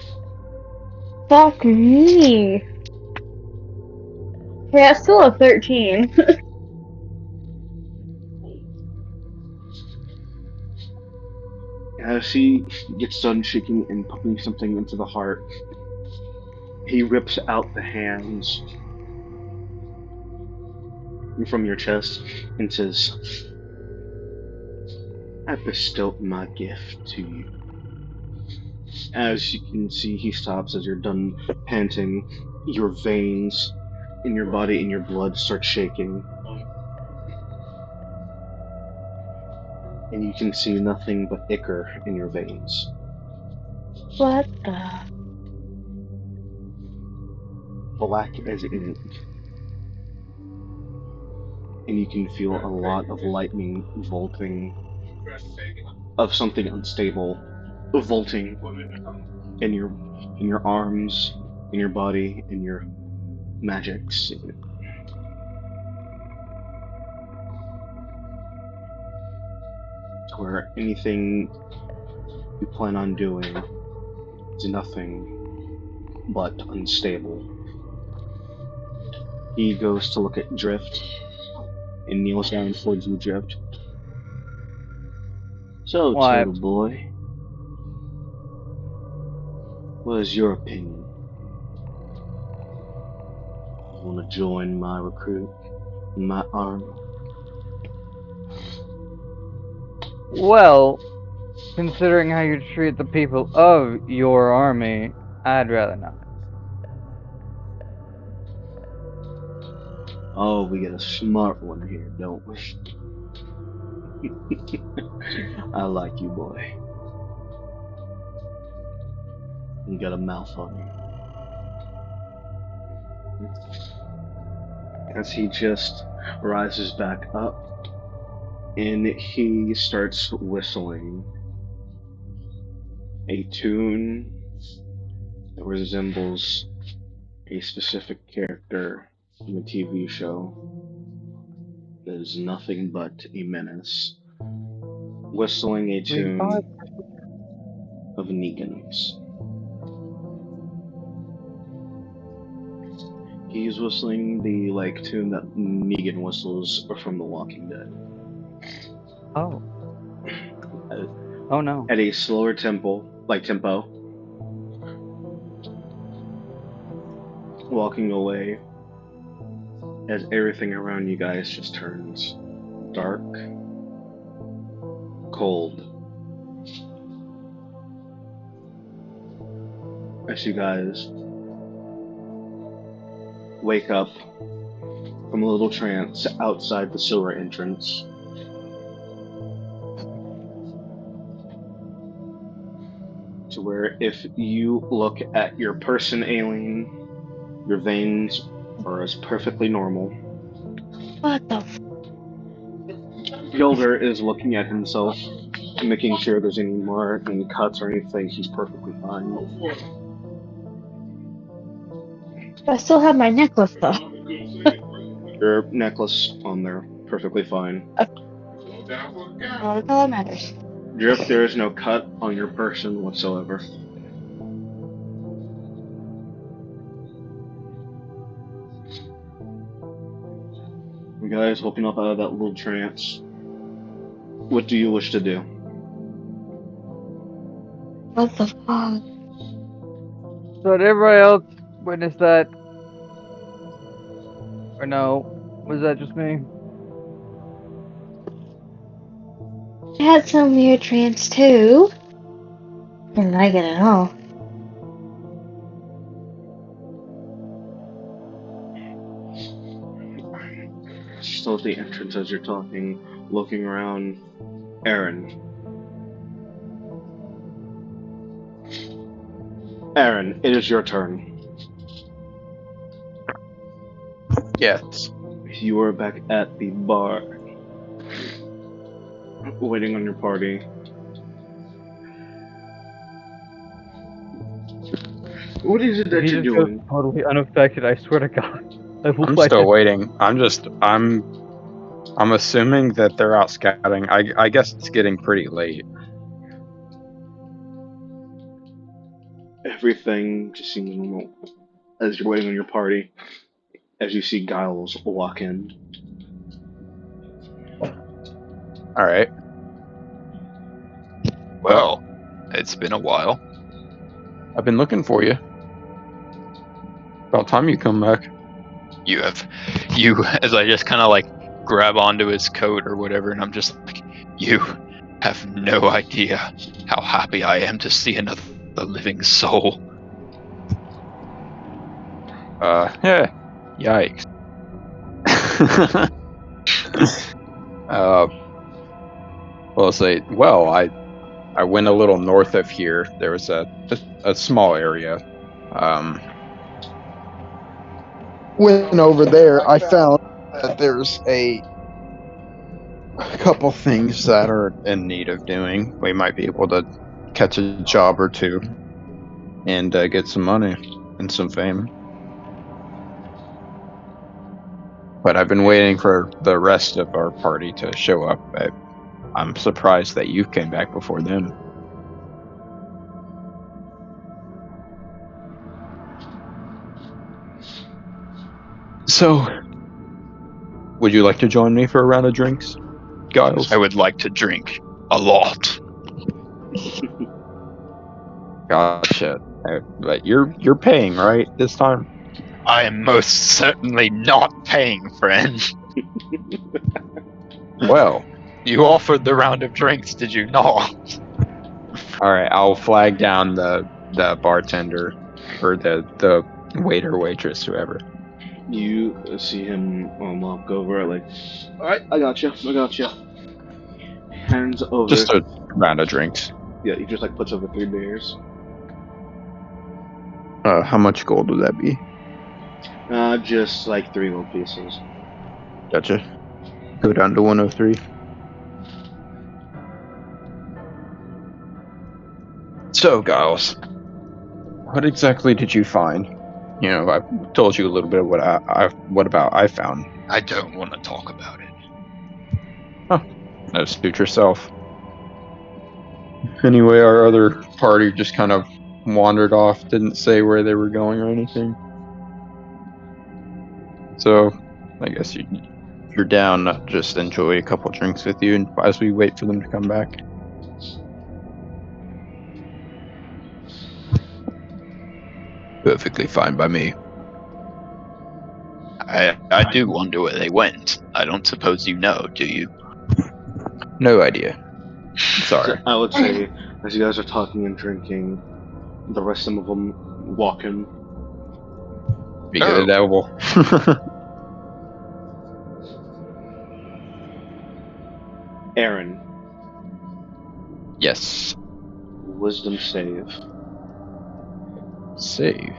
Fuck me. Yeah, it's still a 13. As he gets done shaking and pumping something into the heart, he rips out the hands from your chest and says, "I bestow my gift to you." As you can see, he stops as you're done panting. Your veins in your body and your blood start shaking, and you can see nothing but ichor in your veins. What the? Black as ink, and you can feel a lot of lightning bolting of something unstable volting in your arms, in your body, in your magics, to where anything you plan on doing is nothing but unstable. He goes to look at Drift and kneels down towards you, Drift. So, Why? Turtle Boy, what is your opinion? You want to join my recruit, my army? Well, considering how you treat the people of your army, I'd rather not. Oh, we get a smart one here, don't we? I like you, boy. You got a mouth on you. As he just rises back up and he starts whistling a tune that resembles a specific character in a TV show that is nothing but a menace, whistling a We are. tune of Negan's. He's whistling the tune that Negan whistles from The Walking Dead. Oh. At, Oh no. at a slower tempo, walking away as everything around you guys just turns dark, cold, as you guys wake up from a little trance outside the sewer entrance. To where if you look at your person, Aileen, your veins are as perfectly normal. What the? Gilder is looking at himself, making sure there's any cuts or anything. He's perfectly fine. I still have my necklace though. Your necklace on there, perfectly fine. All that matters. Drift, there is no cut on your person whatsoever. You guys waking up out of that little trance. What do you wish to do? What the fuck? So did everybody else witness that? Or no? Was that just me? I had some weird trance too. Didn't like it at all. Still at the entrance as you're talking, looking around. Aaron. Aaron, it is your turn. Yes. You are back at the bar, waiting on your party. What is it If that he you're just goes doing? totally unaffected, I swear to God, I will I'm let still him. waiting. I'm assuming that they're out scouting. I guess it's getting pretty late. Everything just seems normal as you're waiting on your party. As you see Giles walk in. All right. Well, it's been a while. I've been looking for you. About time you come back. You, as I just kind of like grab onto his coat or whatever, and I'm just like, you have no idea how happy I am to see another living soul. Yeah. Yikes. Well, say, well, I went a little north of here. There was a small area. Went over there. I found that there's a couple things that are in need of doing. We might be able to catch a job or two and get some money and some fame. But I've been waiting for the rest of our party to show up. I'm surprised that you came back before them. So, would you like to join me for a round of drinks, Giles? I would like to drink a lot. Gotcha. But you're paying, right, this time? I am most certainly not paying, friend. Well, You offered the round of drinks, did you not? all right. I'll flag down the bartender or the waiter, waitress, whoever. You see him walk over, like, alright, I got you. Hands over. Just a round of drinks. Yeah, he just like puts over 3 beers. How much gold would that be? Just like 3 gold pieces. Gotcha. Go down to 103. So, Giles, what exactly did you find? You know, I told you a little bit of what I found. I don't want to talk about it. No, suit yourself. Anyway, our other party just kind of wandered off, didn't say where they were going or anything. So, I guess you're down. Just enjoy a couple drinks with you, and as we wait for them to come back. Perfectly fine by me. I do wonder where they went. I don't suppose you know, do you? No idea. So Sorry. I would say, as you guys are talking and drinking, the rest of them walk in. Be good, devil. Aaron, Yes. wisdom save. Save.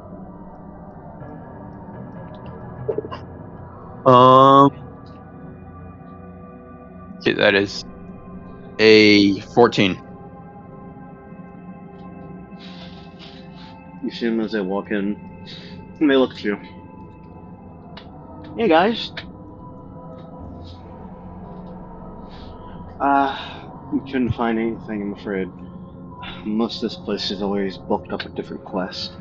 Okay, that is a 14. You see them as they walk in, and they look at you. Hey guys. We couldn't find anything, I'm afraid. Most of this place is always booked up with different quests.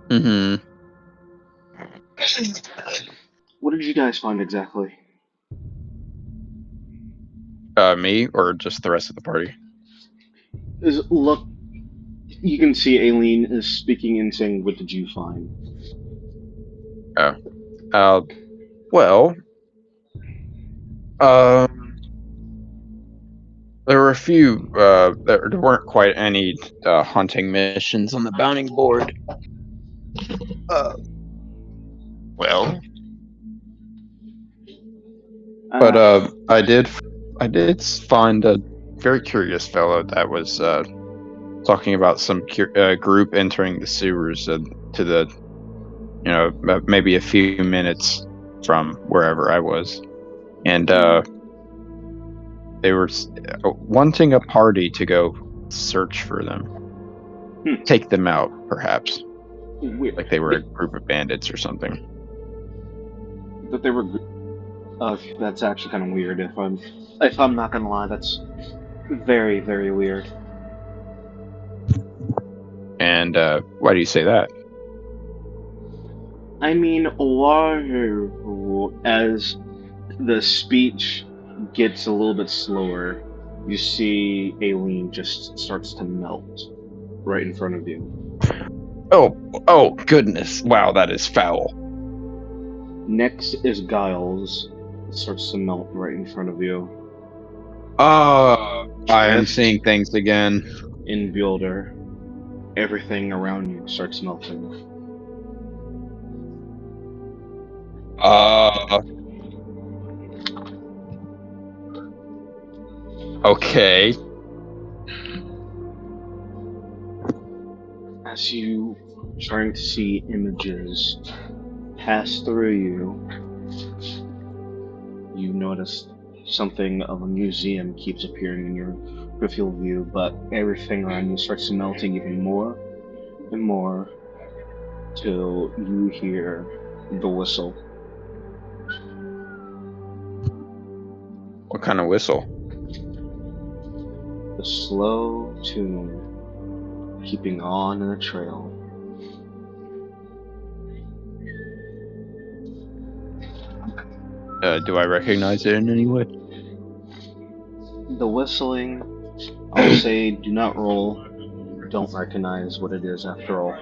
Mm-hmm. What did you guys find exactly? Me or just the rest of the party? Look, you can see Aileen is speaking and saying, "What did you find?" Oh. Well, um, there were a few. There weren't quite any hunting missions on the bounty board. Well, But I did find a very curious fellow that was talking about some group entering the sewers to the, maybe a few minutes from wherever I was, and they were wanting a party to go search for them. Take them out, perhaps. Weird. Like they were a group of bandits or something. That they were. That's actually kind of weird. If I'm not gonna lie, that's very, very weird. And why do you say that? I mean, as the speech gets a little bit slower, you see Aileen just starts to melt right in front of you. Oh goodness! Wow, that is foul. Next is Giles. It starts to melt right in front of you. I am seeing things again. In Builder, everything around you starts melting. Okay. As you trying to see images pass through you, you notice something of a museum keeps appearing in your peripheral view, but everything around you starts melting even more and more till you hear the whistle. What kind of whistle? The slow tune keeping on in a trail. Do I recognize it in any way? The whistling, I'll say do not roll. Don't recognize what it is after all.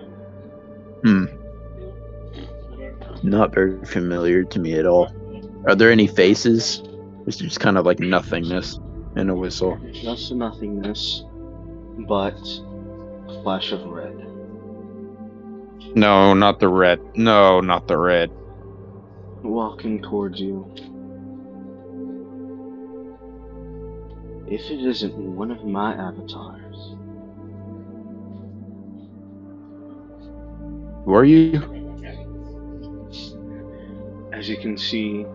Not very familiar to me at all. Are there any faces? It's just kind of like nothingness and a whistle. Just nothingness, but a flash of red. No, not the red. No, not the red. Walking towards you. If it isn't one of my avatars. Who are you? As you can see,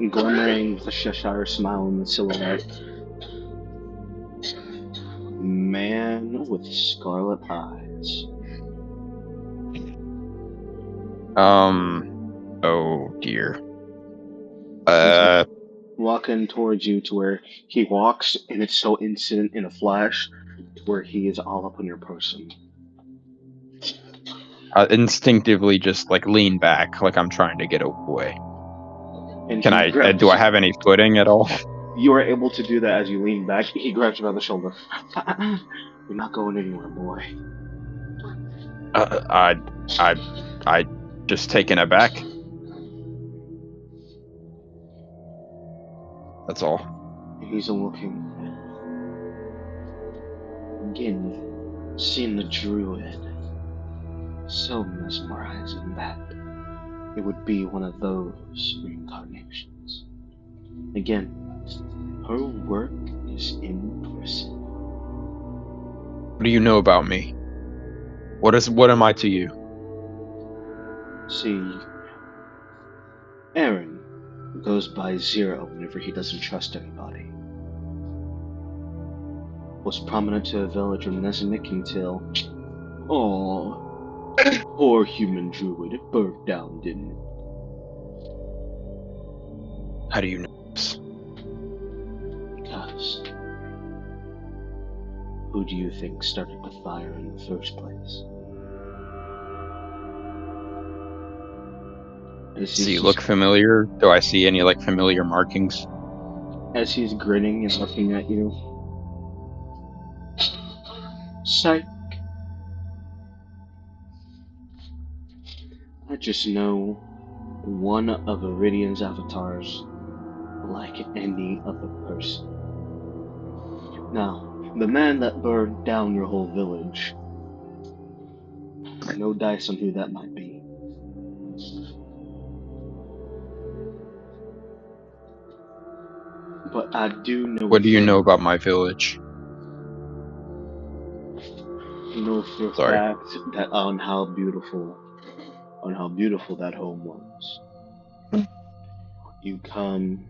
glimmering with a Cheshire smile in the silhouette. Man with scarlet eyes. Oh dear. Walking towards you to where he walks, and it's so instant in a flash, to where he is all up on your person. Instinctively just like lean back, like I'm trying to get away. And Can I? Do I have any footing at all? You are able to do that as you lean back. He grabs you by the shoulder. You're not going anywhere, boy. I just taken aback. That's all. He's looking. Again, seeing the druid. So mesmerizing that it would be one of those reincarnations. Again, her work is in person. What do you know about me? What am I to you? See, Aaron goes by Zero whenever he doesn't trust anybody. Was prominent to a village of Nezimic until, poor human druid, it burnt down, didn't it? How do you know this? Because who do you think started the fire in the first place? Does he look familiar? Do I see any like familiar markings? As he's grinning and looking at you. Psych. I just know one of Iridian's avatars like any other person. Now, the man that burned down your whole village, no dice on who that might be. But I do know. What do you know about my village? You know for a fact that on how beautiful that home was. You come.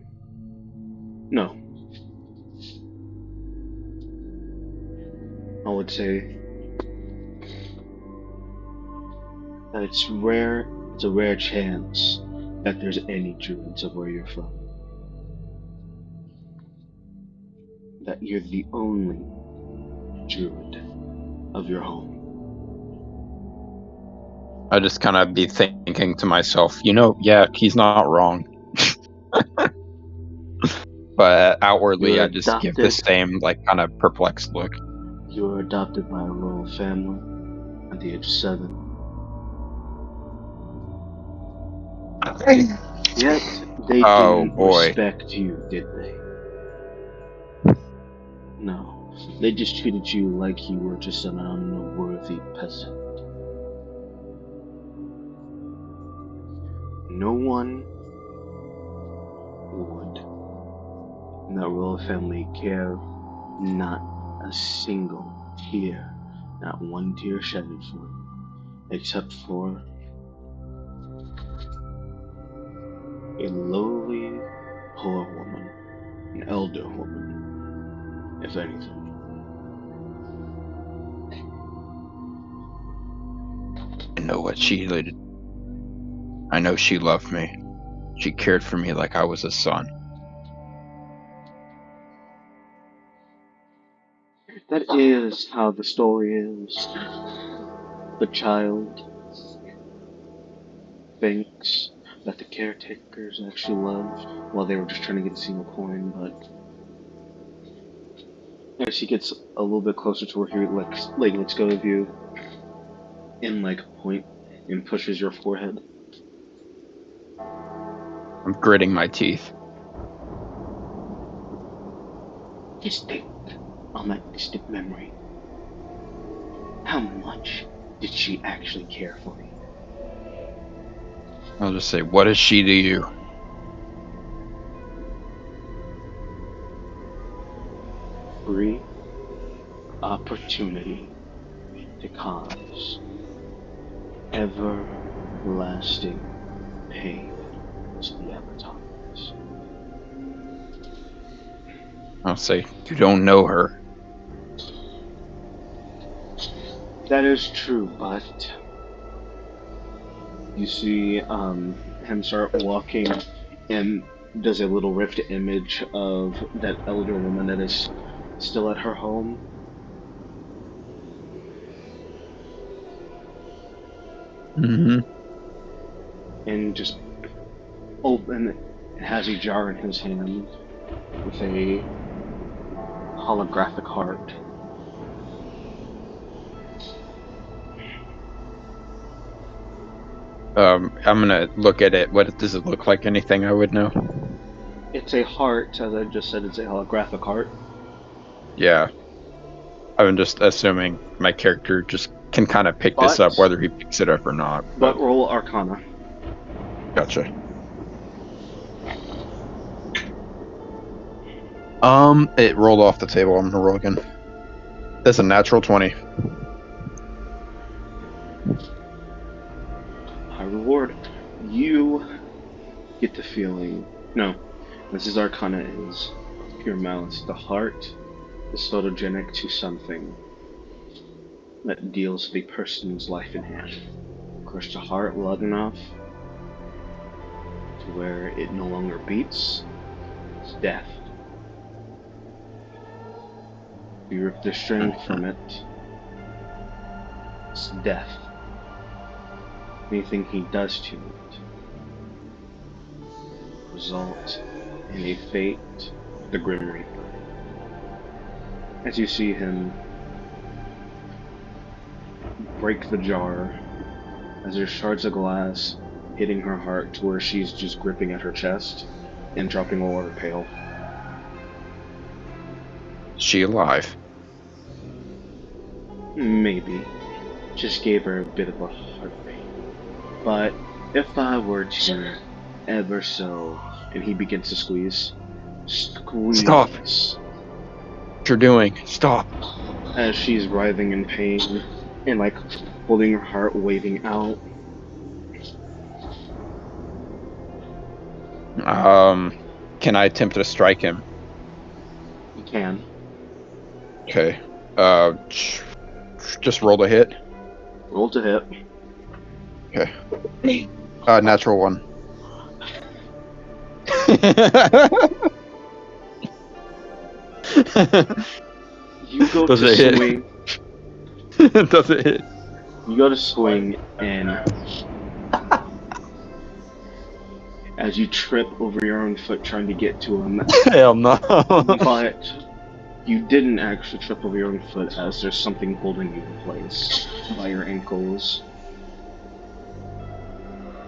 No. would say that it's rare. It's a rare chance that there's any druids of where you're from. That you're the only druid of your home. I just kind of be thinking to myself, yeah, he's not wrong. But outwardly, You're I just give the adopted. same, kind of perplexed look. You were adopted by a royal family at the age of 7. Yet they Oh, didn't boy. respect you, did they? No. They just treated you like you were just an unworthy peasant. No one would in that royal family care not a single tear, not one tear shedded for you, except for a lowly, poor woman, an elder woman, if anything. I know what she did. I know she loved me. She cared for me like I was a son. That is how the story is. The child thinks that the caretakers actually loved while they were just trying to get a single coin, but as he gets a little bit closer to where he lets go of you and point and pushes your forehead. I'm gritting my teeth. Just think on that distant memory. How much did she actually care for you? I'll just say, what is she to you? Free opportunity to cause everlasting pain to the avatars. I'll say, you don't know her. That is true, but you see him start walking and does a little rift image of that elder woman that is still at her home. Mm-hmm. And just open has a jar in his hand with a holographic heart. I'm gonna look at it. What does it look like? Anything I would know? It's a heart, as I just said, it's a holographic heart. Yeah. I'm just assuming my character just can kind of pick this up, whether he picks it up or not. But roll Arcana. Gotcha. It rolled off the table. I'm gonna roll again. That's a natural 20. High reward. You get the feeling. No, this is Arcana is pure malice. The heart is photogenic to something that deals the person's life in half. Crush the heart long enough to where it no longer beats. It's death. You rip the strength from it. It's death. Anything he does to it result in a fate, the Grim Reaper. As you see him break the jar, as there's shards of glass hitting her heart to where she's just gripping at her chest and dropping all over pale. Is she alive? Maybe. Just gave her a bit of a heartbeat. But if I were to ever so, and he begins to squeeze. Stop! What you're doing? Stop! As she's writhing in pain and holding her heart, waving out. Can I attempt to strike him? You can. Okay. just rolled a hit. Roll to hit. Okay. Natural one. You go Does to it hit? swing. Does it hit? You go to swing, and as you trip over your own foot trying to get to him, Hell no. but you didn't actually trip over your own foot as there's something holding you in place by your ankles.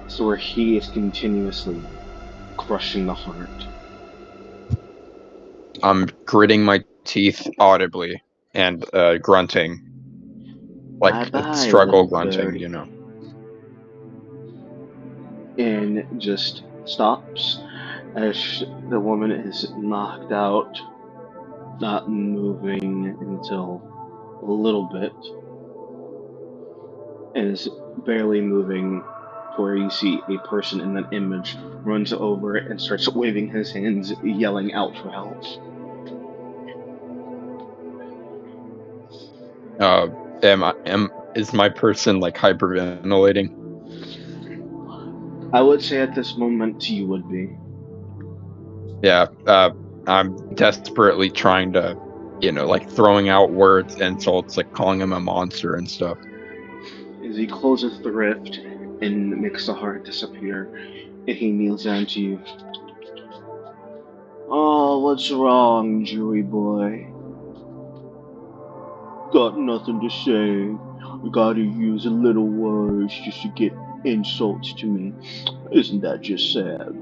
So where he is continuously crushing the heart. I'm gritting my teeth audibly and grunting. Like Bye-bye, struggle little grunting, birdie. you know. And just stops as the woman is knocked out, not moving until a little bit, and is barely moving to where you see a person in that image runs over and starts waving his hands, yelling out for help. Is my person like hyperventilating? I would say at this moment you would be. Yeah. I'm desperately trying to, like throwing out words, insults, like calling him a monster and stuff. As he closes the rift and makes the heart disappear, and he kneels down to you. Oh, what's wrong, Jewy boy? Got nothing to say. Gotta use a little words just to get insults to me. Isn't that just sad?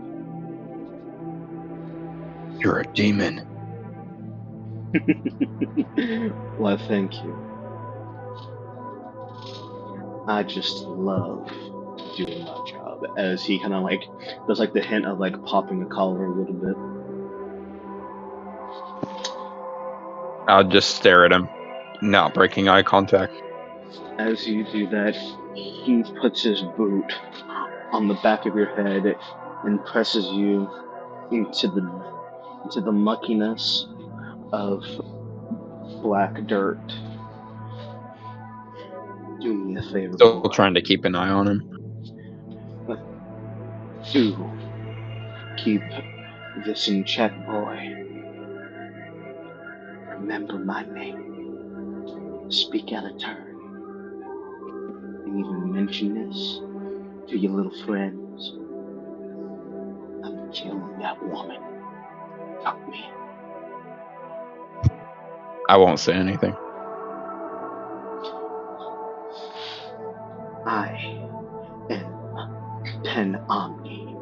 You're a demon. Well, thank you. I just love doing my job. As he kind of like does like the hint of like popping the collar a little bit. I'll just stare at him, not breaking eye contact. As you do that, he puts his boot on the back of your head and presses you into the muckiness of black dirt. Do me a favor, Still boy. trying to keep an eye on him. Do keep this in check, boy. Remember my name. Speak out of turn. And even mention this to your little friends. I'm killing that woman. Fuck me. I won't say anything. I am Pandemonium.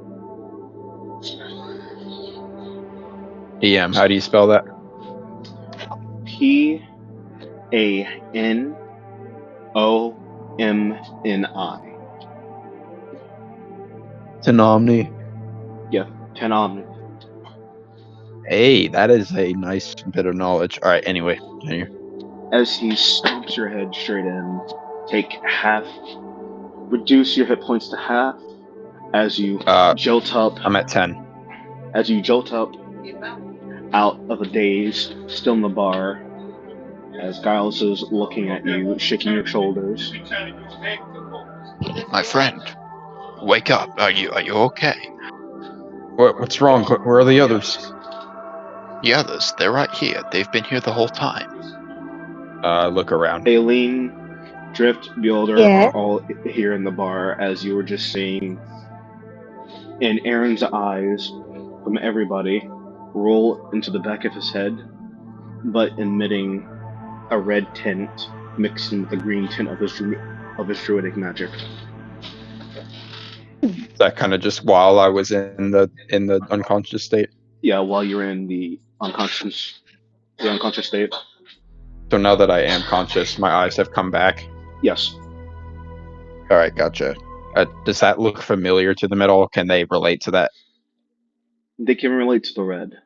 How do you spell that? Panomni. Tanomni. Yeah, Pandemonium. Hey, that is a nice bit of knowledge. All right. Anyway, continue. As he stomps your head straight in, take half. Reduce your hit points to half as you jolt up. I'm at 10. As you jolt up out of a daze, still in the bar, as Giles is looking at you, shaking your shoulders. My friend, wake up. Are you okay? What's wrong? Where are the others? The others, they're right here. They've been here the whole time. Look around. Aileen, Drift, Builder Yeah. are all here in the bar as you were just seeing in Aaron's eyes from everybody roll into the back of his head, but emitting a red tint mixed in with the green tint of his druidic magic. That kind of just while I was in the unconscious state. Yeah, while you're in the unconscious state. So now that I am conscious, my eyes have come back. Yes. All right, gotcha. Does that look familiar to them at all? Can they relate to that? They can relate to the red,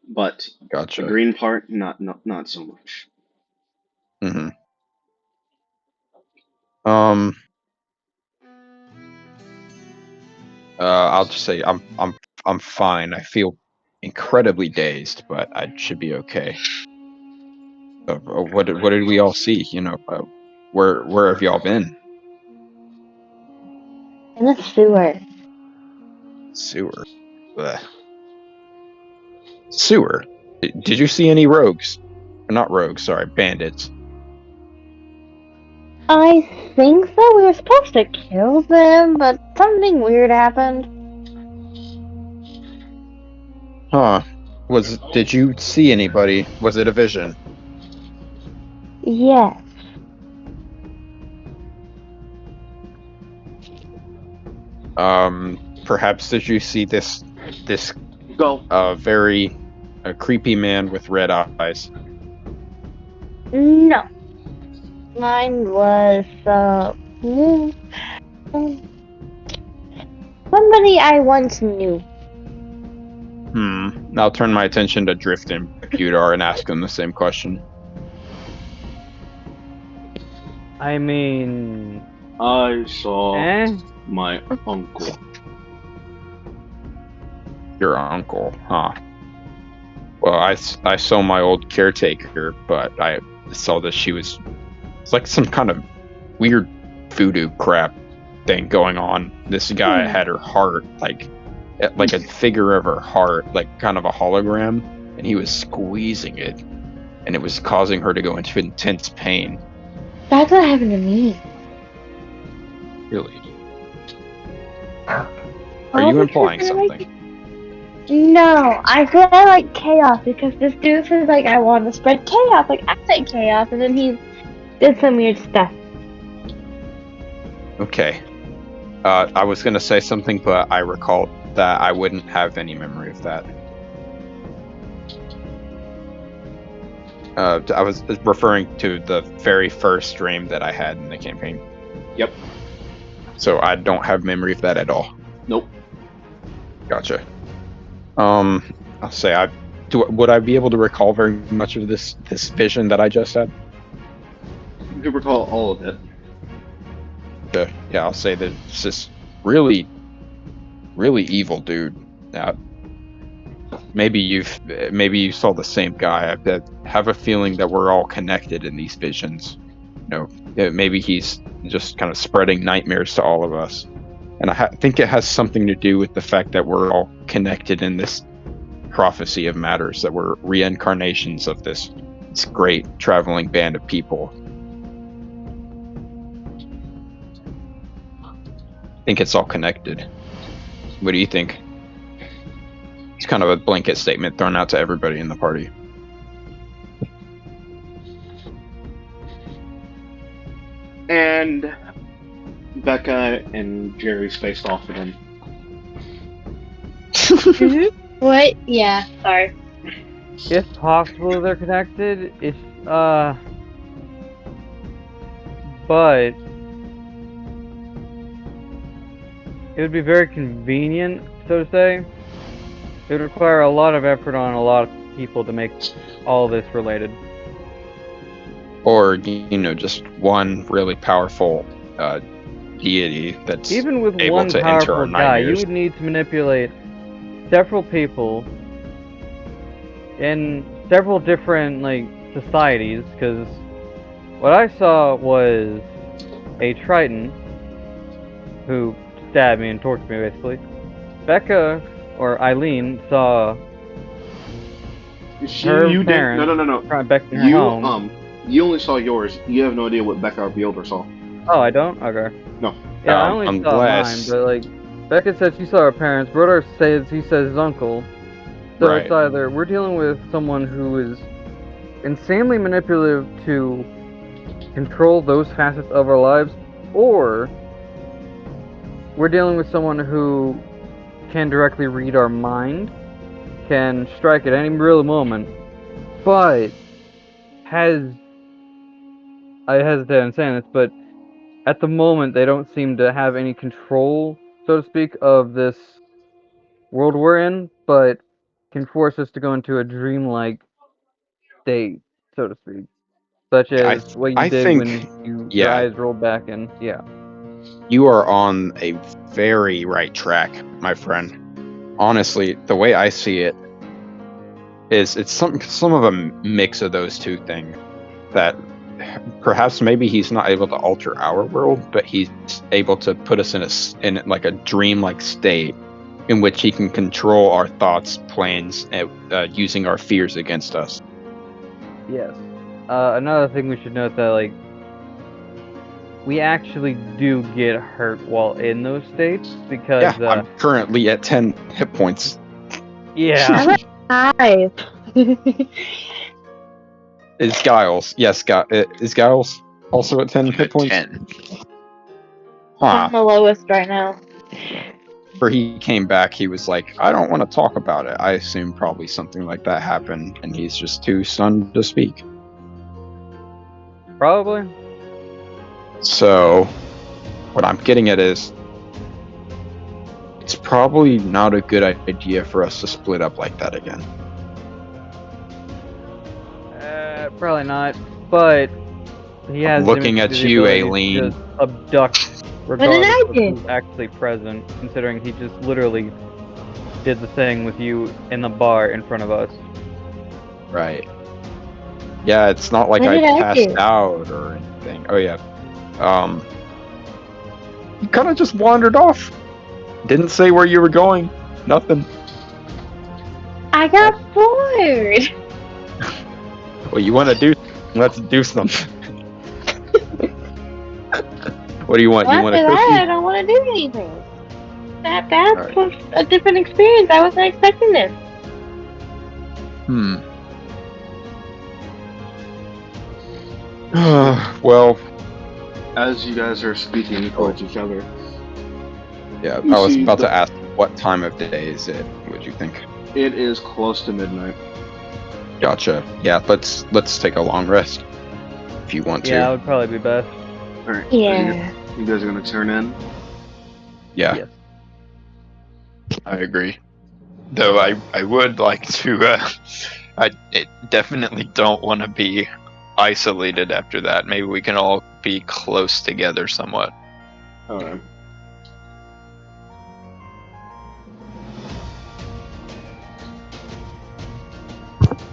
but Gotcha. the green part, not so much. Mm-hmm. I'll just say I'm fine. I feel incredibly dazed, but I should be okay. What did we all see? Where have y'all been? In the sewer. Sewer. Ugh. Sewer. Did you see any rogues? Not rogues, sorry, bandits. I think so. We were supposed to kill them, but something weird happened. Huh. Did you see anybody? Was it a vision? Yes. Perhaps did you see this Go. very creepy man with red eyes? No. Mine was, mm, somebody I once knew. I'll turn my attention to Drift and Pewdar and ask them the same question. I mean, I saw eh? my uncle. Your uncle, huh? Well, I saw my old caretaker, but I saw that it's like some kind of weird voodoo crap thing going on. This guy had her heart, like a figure of her heart, like kind of a hologram, and he was squeezing it, and it was causing her to go into intense pain. That's what happened to me. Really? Are you implying something? No, I feel I like chaos because this dude says like I want to spread chaos. Like I say chaos, and then he did some weird stuff. Okay. I was gonna say something, but I recalled that I wouldn't have any memory of that. I was referring to the very first stream that I had in the campaign. Yep. So I don't have memory of that at all. Nope. Gotcha. I'll say would I be able to recall very much of this vision that I just had? You can recall all of it. Yeah, I'll say that it's this really, really evil dude. Maybe you saw the same guy. I have a feeling that we're all connected in these visions. Maybe he's just kind of spreading nightmares to all of us. And I think it has something to do with the fact that we're all connected in this prophecy of matters, that we're reincarnations of this great traveling band of people. I think it's all connected. What do you think? It's kind of a blanket statement thrown out to everybody in the party. And Becca and Jerry spaced off again. What? Yeah. Sorry. If possible, they're connected. But it would be very convenient, so to say. It would require a lot of effort on a lot of people to make all this related. Or, just one really powerful deity that's even with able one to enter our powerful guy, you nightmares. would need to manipulate several people in several different societies. Because what I saw was a Triton who stabbed me and tortured me, basically. Becca or Eileen saw her parents. No. Back in her home. You only saw yours. You have no idea what Becca or Beholder saw. Oh, I don't? Okay. No. Yeah, I only saw mine, but Becca said she saw her parents. Brodar says he says his uncle. So Right. It's either we're dealing with someone who is insanely manipulative to control those facets of our lives, or we're dealing with someone who can directly read our mind, can strike at any real moment, but I hesitate on saying this, but at the moment they don't seem to have any control, so to speak, of this world we're in, but can force us to go into a dreamlike state, so to speak. Such as what you did think, when your eyes rolled back and you are on a very right track, my friend. Honestly, the way I see it is it's some of a mix of those two things. that perhaps maybe he's not able to alter our world, but he's able to put us in like a dream-like state in which he can control our thoughts, plans, using our fears against us. Yes. Another thing we should note that like we actually do get hurt while in those states because Yeah, I'm currently at 10 hit points. yeah. I'm at 5. Is Giles? Yes, is Giles also at 10 hit points? 10. I'm Huh. the lowest right now. Where he came back, he was like, I don't want to talk about it. I assume probably something like that happened, and he's just too stunned to speak. Probably. So, what I'm getting at is, it's probably not a good idea for us to split up like that again. Probably not. But he has Looking at the you, ability to Aileen. just abduct did regardless I of do? who's actually present, considering he just literally did the thing with you in the bar in front of us. Right. Yeah, it's not like What I did I passed do? out or anything. Oh yeah. You kind of just wandered off. Didn't say where you were going. Nothing. I got bored. Well, you want to do? Let's do something. What do you want? You After want a that, I cookie? don't want to do anything. That's Alright. a different experience. I wasn't expecting this. Well, As you guys are speaking towards each other, yeah. You I was see about the- to ask, what time of day is it? What'd you think? it is close to midnight. Gotcha. Yeah. Let's take a long rest. If you want to. Yeah, that would probably be best. Alright, Yeah. you guys are gonna turn in. Yeah. Yes. I agree. Though I would like to. I definitely don't want to be isolated after that. Maybe we can all be close together somewhat. Alright.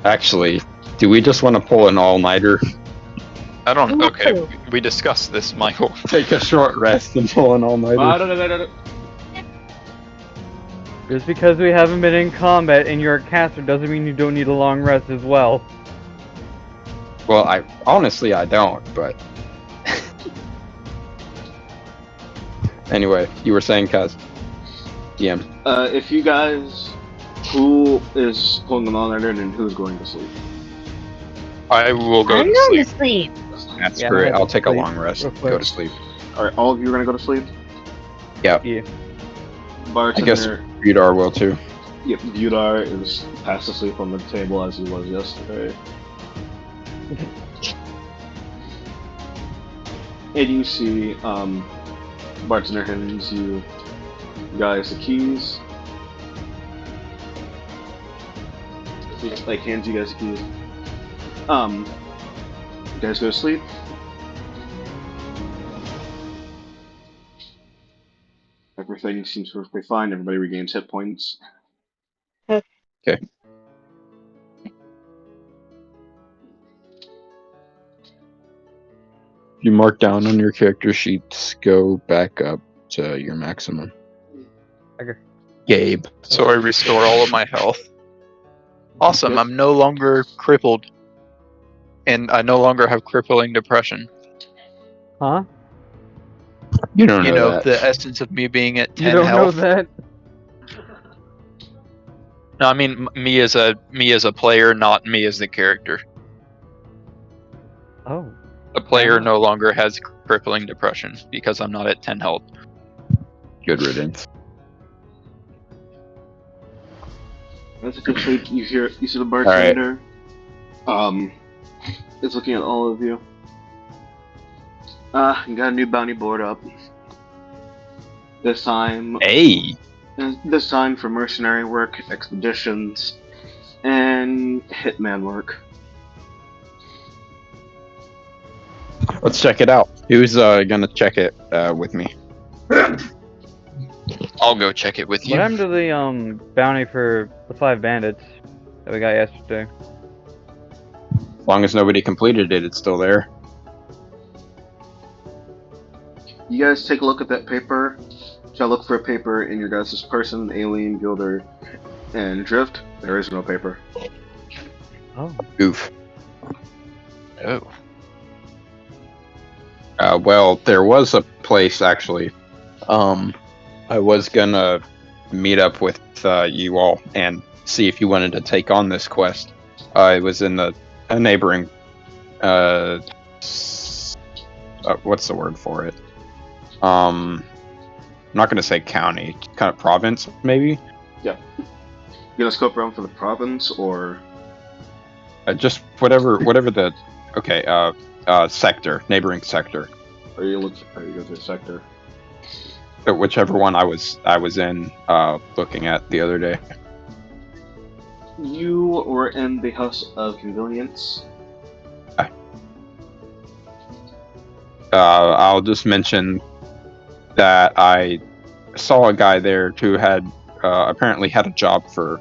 Actually, do we just want to pull an all-nighter? I don't. No. Okay, we discussed this, Michael. Take a short rest and pull an all-nighter. Just because we haven't been in combat and you're a caster doesn't mean you don't need a long rest as well. Well, I honestly don't, but anyway, you were saying, Kaz. DM. If you guys, who is pulling an all-nighter and who's going to sleep? I will go I'm to going to sleep. sleep. That's Yeah, great. I I'll take a sleep long rest. real quick. Go to sleep. Alright, all of you are gonna go to sleep? Yep. Yeah. I Bartender, guess Udar will too. yep, Yudar is fast asleep on the table as he was yesterday. And you see, bartender hands you guys the keys. Like, hands you guys the keys. You guys go to sleep. Everything seems perfectly fine. Everybody regains hit points. Okay. You mark down on your character sheets, go back up to your maximum. Okay. Gabe. So I restore all of my health. Awesome. Yep. I'm no longer crippled, and I no longer have crippling depression. Huh? You don't You know know that. the essence of me being at 10 You don't health. know that? No, I mean me as a player, not me as the character. Oh. The player no longer has crippling depression because I'm not at 10 health. Good riddance. As if you sleep, you see the bartender. Is looking at all of you. You got a new bounty board up. This time, Hey! this time for mercenary work, expeditions, and hitman work. Let's check it out. Who's gonna check it with me? I'll go check it with What you. happened to the bounty for the 5 bandits that we got yesterday? As long as nobody completed it, it's still there. You guys take a look at that paper. Shall look for a paper in your guys' person, alien, builder, and drift. There is no paper. Oh. Oof. Oh. Well, there was a place actually. I was gonna meet up with you all and see if you wanted to take on this quest. It was in a neighboring. What's the word for it? I'm not gonna say county, kind of province, maybe. Yeah. You gonna scope around for the province or? Just whatever the. Okay. Sector, neighboring sector. Or you look? Or you go to the sector? Whichever one I was in looking at the other day. You were in the House of Convenience. I'll just mention that I saw a guy there who had apparently had a job for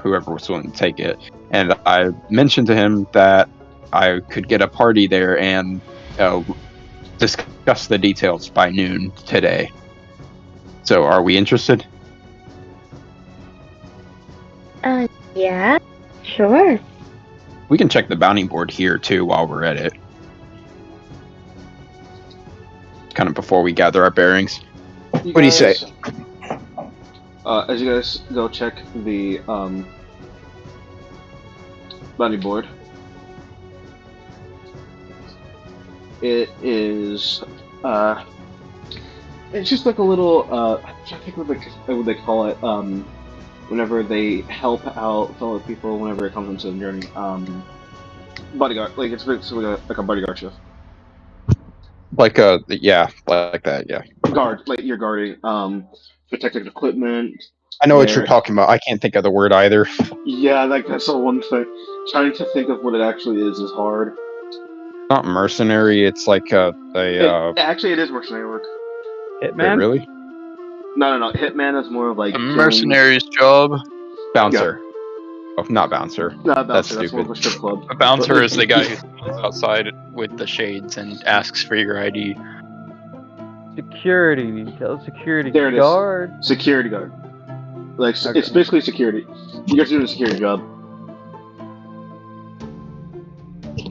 whoever was willing to take it, and I mentioned to him that I could get a party there and discuss the details by noon today. So, are we interested? Yeah, sure. We can check the bounty board here too while we're at it. Kind of before we gather our bearings. What do you say? As you guys go check the bounty board, it is it's just like a little I'm trying to think what they call it whenever they help out fellow people whenever it comes into the journey. Bodyguard, like it's basically like a bodyguard shift. Like that, yeah. Guard, like you're guarding protective equipment. I know what you're talking about. I can't think of the word either. Yeah, like that's the one thing. Trying to think of what it actually is hard. Not mercenary. It's like Actually, it is mercenary work. Wait, Hitman? really? No. Hitman is more of like A mercenary's job. Bouncer. Oh, not bouncer. No, bouncer. That's That's more stupid. of a strip club. A bouncer is the guy who stands outside with the shades and asks for your ID. Security. Tell security There it is. guard. Security guard. Like Okay. it's basically security. You guys are doing a security job.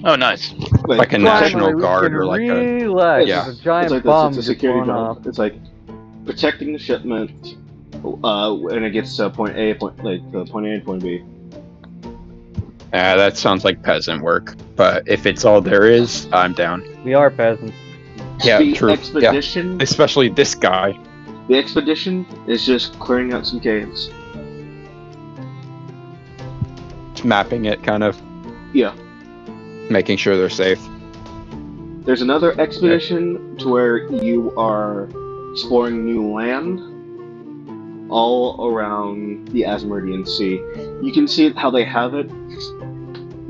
Oh, nice. Like a Finally, national we guard can or like a. relax. Yeah. There's a giant It's like bomb this. It's a just security going job. off. It's like protecting the shipment when it gets to point A, point A and point B. That sounds like peasant work. But if it's all there is, I'm down. We are peasants. Yeah, the true. Expedition. Yeah. Especially this guy. The expedition is just clearing out some caves. Mapping it, kind of. Yeah. Making sure they're safe. There's another expedition to where you are exploring new land all around the Asmodian Sea. You can see how they have it.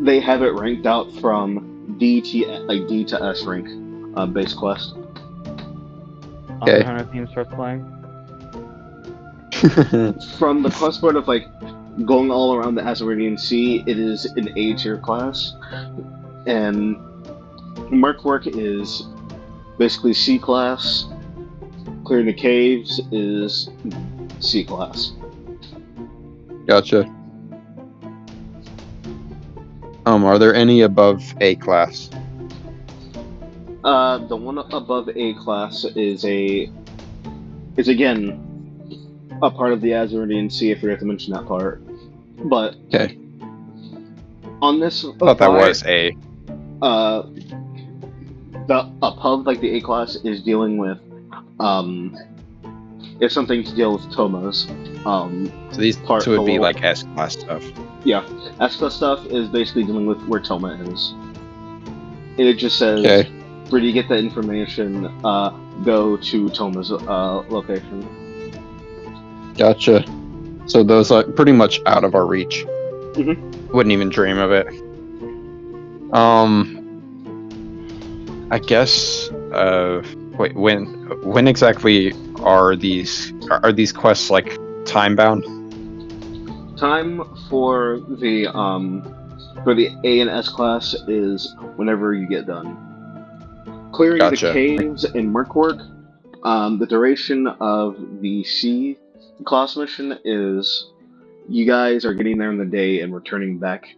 They have it ranked out from D to S rank base quest. Okay. Hunter theme starts playing. From the quest board of like going all around the Asmodian Sea, it is an A tier class, and Merc work is basically C class. Clearing the caves is C class. Gotcha. Are there any above A class? The one above A class is again a part of the Asmodian Sea. If we have to mention that part, but Okay. on this, I thought that was A. The above like the A class is dealing with it's something to deal with Tomas. So these part two would be below. like S class stuff. Yeah, S class stuff is basically dealing with where Toma is. It just says, Okay. where do you get that information? Go to Toma's location. Gotcha. So those are pretty much out of our reach. Mhm. Wouldn't even dream of it. I guess. Wait. When exactly are these quests like time bound? Time for the For the A and S class is whenever you get done. Clearing the Gotcha. caves in Merkwork. The duration of the C class mission is you guys are getting there in the day and returning back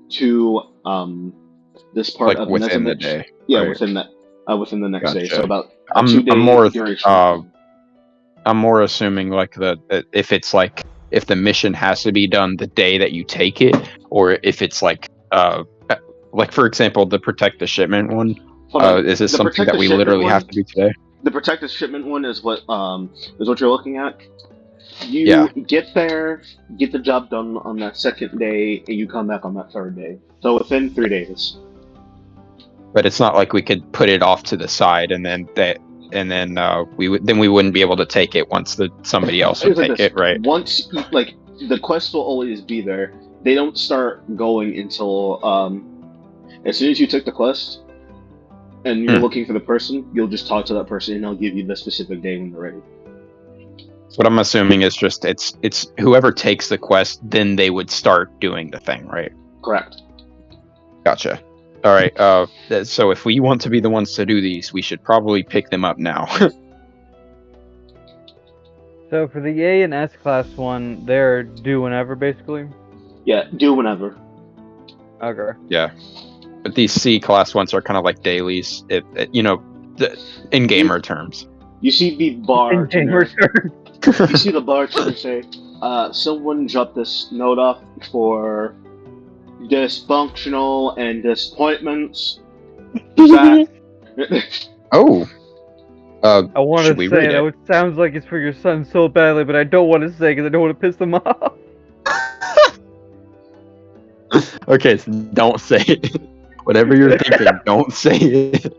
to this part Like of within the Nezimich. day, Yeah, right? within the next day. So Gotcha. about a I'm 2 day more duration. I'm more assuming like if it's like if the mission has to be done the day that you take it, or if it's like for example the protect the shipment one. Hold on. Is this The something protect that the we shipment literally have one. to do today? The protect the shipment one is what you're looking at. Yeah. You get there, get the job done on that second day, and you come back on that third day. So within 3 days. But it's not like we could put it off to the side and then we wouldn't be able to take it once somebody else would It's like take this. it, right? Once, like, the quest will always be there. They don't start going until as soon as you took the quest and you're looking for the person, you'll just talk to that person and they'll give you the specific day when they're ready. What I'm assuming is just it's whoever takes the quest, then they would start doing the thing, right? Correct. Gotcha. All right. So if we want to be the ones to do these, we should probably pick them up now. So for the A and S class one, they're due whenever, basically. Yeah, do whenever. Okay. Yeah. But these C class ones are kind of like dailies, in gamer terms. You see the bartender. You see the bartender say, someone dropped this note off for dysfunctional and disappointments. Oh. I want should to we say read it. It sounds like it's for your son so badly, but I don't want to say because I don't want to piss him off. Okay, so don't say it. Whatever you're thinking, don't say it.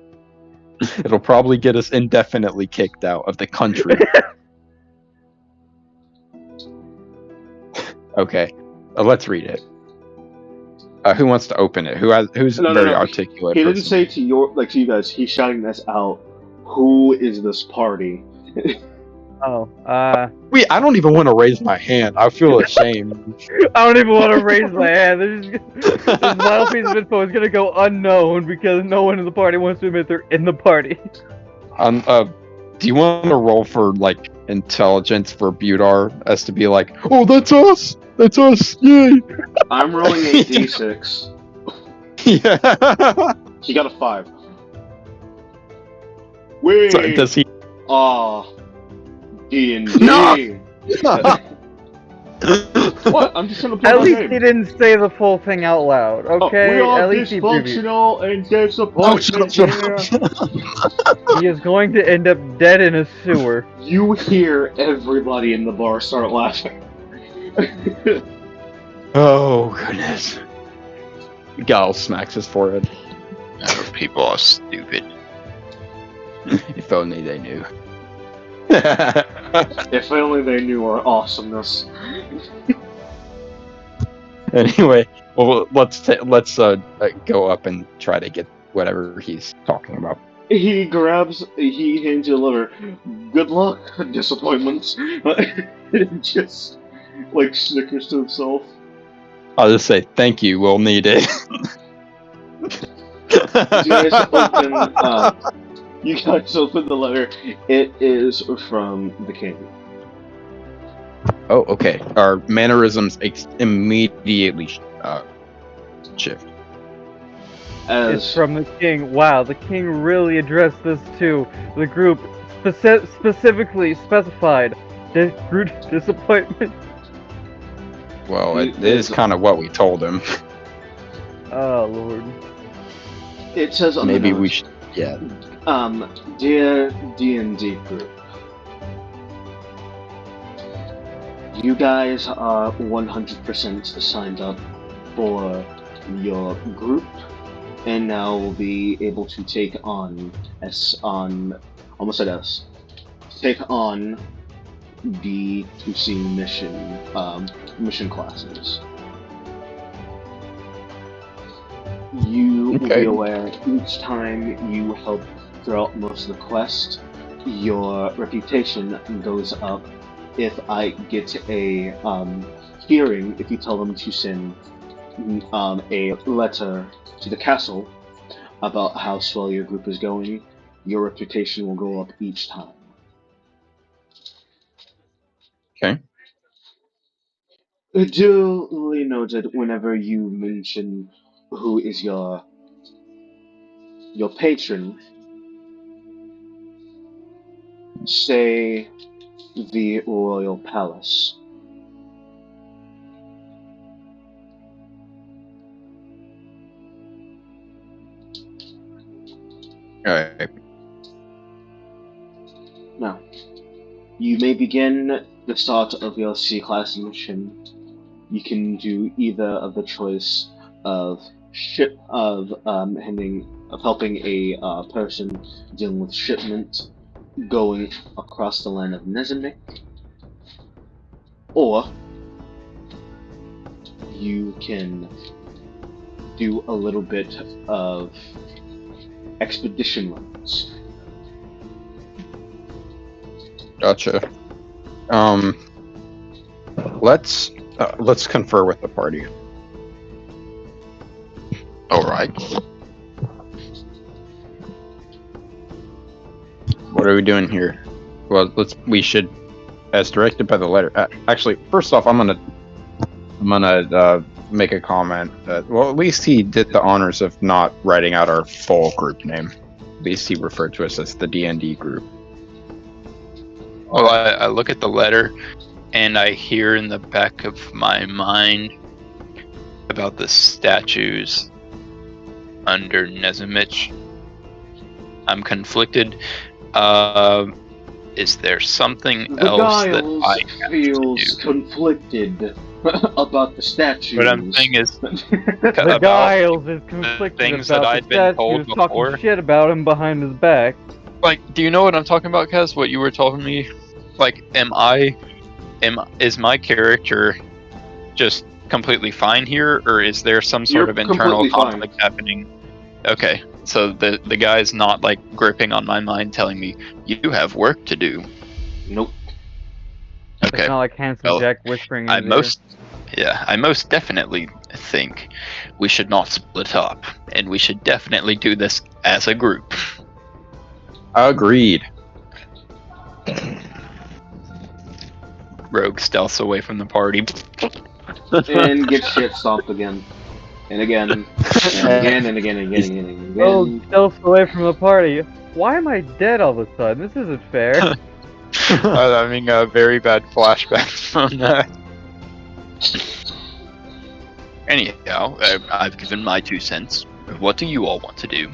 It'll probably get us indefinitely kicked out of the country. Okay, let's read it. Who wants to open it? Who's very articulate? He didn't say to you guys. He's shouting this out. Who is this party? Oh, I don't even want to raise my hand. I feel ashamed. I don't even want to raise my hand. This vital piece of info is gonna go unknown because no one in the party wants to admit they're in the party. Do you want to roll for like intelligence for Budar as to be like, oh, that's us, yay! I'm rolling a d6. Yeah. He got a 5. Wait. So, does he? D&D. No! What? I'm just gonna play At my least game. he didn't say the full thing out loud, okay? We are At least he previewed. dysfunctional and disappointment here. He is going to end up dead in a sewer. You hear everybody in the bar start laughing. Oh, goodness. Gal smacks his forehead. Oh, people are stupid. If only they knew. If only they knew our awesomeness. Anyway, well, let's go up and try to get whatever he's talking about. He hands you a letter. Good luck, disappointments. And just, like, snickers to himself. I'll just say, thank you, we'll need it. You guys open the letter. It is from the king. Oh, okay. Our mannerisms immediately shift. It's from the king. Wow, the king really addressed this to the group, specifically specified. Group disappointment. Well, it is kind of what we told him. Oh, Lord. It says on maybe the note, we should. Yeah. Dear D&D group, you guys are 100% signed up for your group, and now will be able to take on take on the 2C mission classes. You will be aware each time you help throughout most of the quest, your reputation goes up. If I get a hearing, if you tell them to send a letter to the castle about how swell your group is going, your reputation will go up each time. Okay. Duly noted. Whenever you mention who is your patron, say the royal palace. Alright. Now, you may begin the start of your C-class mission. You can do either of the choice of helping a person dealing with shipment going across the land of Nezamik, or you can do a little bit of expedition runs. Gotcha. Let's confer with the party. All right. What are we doing here? Well, we should, as directed by the letter. Actually, first off, I'm gonna make a comment that, well, at least he did the honors of not writing out our full group name. At least he referred to us as the D&D group. Well, I look at the letter, and I hear in the back of my mind about the statues under Nezamich. I'm conflicted. Is there something The else that Giles I have feels to do? conflicted about the statues. What I'm saying is, The about Giles is conflicted things that about I'd the been told statues before. talking shit about him behind his back. like, do you know what I'm talking about, Kaz? What you were telling me? Like, is my character just completely fine here, or is there some sort You're of internal completely fine. conflict happening? Okay, so the guy's not like gripping on my mind, telling me you have work to do. Nope. Okay, It's not like Handsome well, Jack whispering in I his ear. most definitely think we should not split up, and we should definitely do this as a group. Agreed. Rogue stealths away from the party. And get shit stomped again. And again. And again and again and again and again and again. Oh, stealth away from the party. Why am I dead all of a sudden? This isn't fair. I'm having very bad flashbacks from that. Anyhow, I've given my 2 cents. What do you all want to do?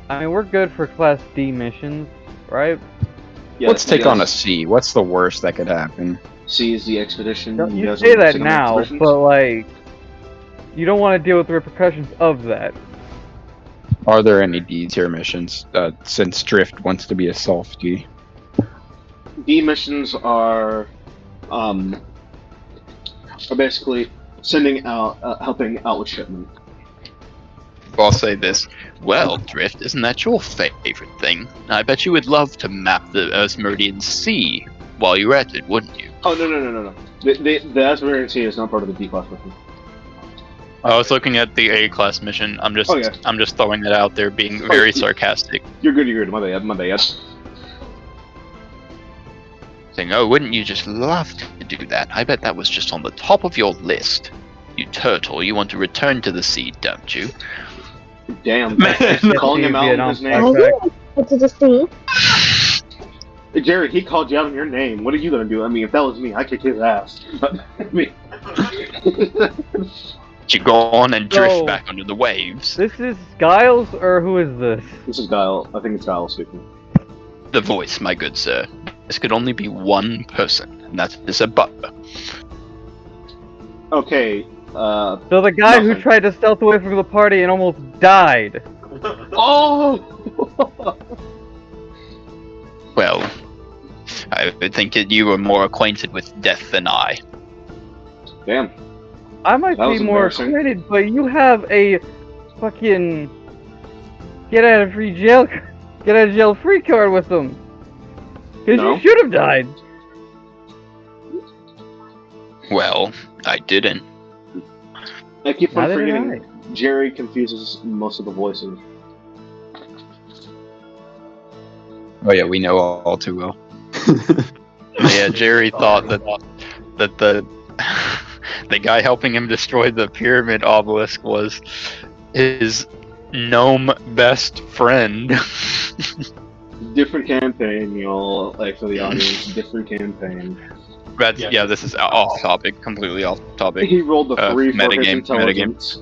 I mean, we're good for Class D missions, right? Yes, Let's take on a yes. C. What's the worst that could happen? C is the expedition. You guys say wanna that take on now, expeditions? but like, you don't want to deal with the repercussions of that. Are there any D tier missions? Since Drift wants to be a softie. D missions are basically sending out, helping out with shipment. I'll say this. Well, Drift, isn't that your favorite thing? I bet you would love to map the Asmodian Sea while you were at it, wouldn't you? Oh no. The Asmodian Sea is not part of the D class mission. I was looking at the A class mission. I'm just Oh, yeah. I'm just throwing that out there, being very sarcastic. You're good. My bad. Saying, oh, wouldn't you just love to do that? I bet that was just on the top of your list. You turtle, you want to return to the sea, don't you? Damn. Calling him out in his name. I do. What did you see? Jared, he called you out on your name. What are you gonna do? I mean, if that was me, I'd kick his ass. But, I mean... You go on and drift So- back under the waves. This is Giles, or who is this? This is Guile. I think it's Guile speaking. The voice, my good sir. This could only be one person, and that is a butler. Okay, So the guy who Nothing. tried to stealth away from the party and almost died. Oh! Well, I would think that you were more acquainted with death than I. Damn. I might That be was more embarrassing. acquainted, but you have a fucking get out of jail free card with them. Because No. you should have died. Well, I didn't. I keep on Neither did forgetting. Jerry confuses most of the voices. Oh yeah, we know all too well. Yeah, Jerry thought that the the guy helping him destroy the pyramid obelisk was his gnome best friend. Different campaign, y'all. Like for the audience, different campaign. Yeah, this is off topic, completely off topic. He rolled a 3 for his Metagame. intelligence.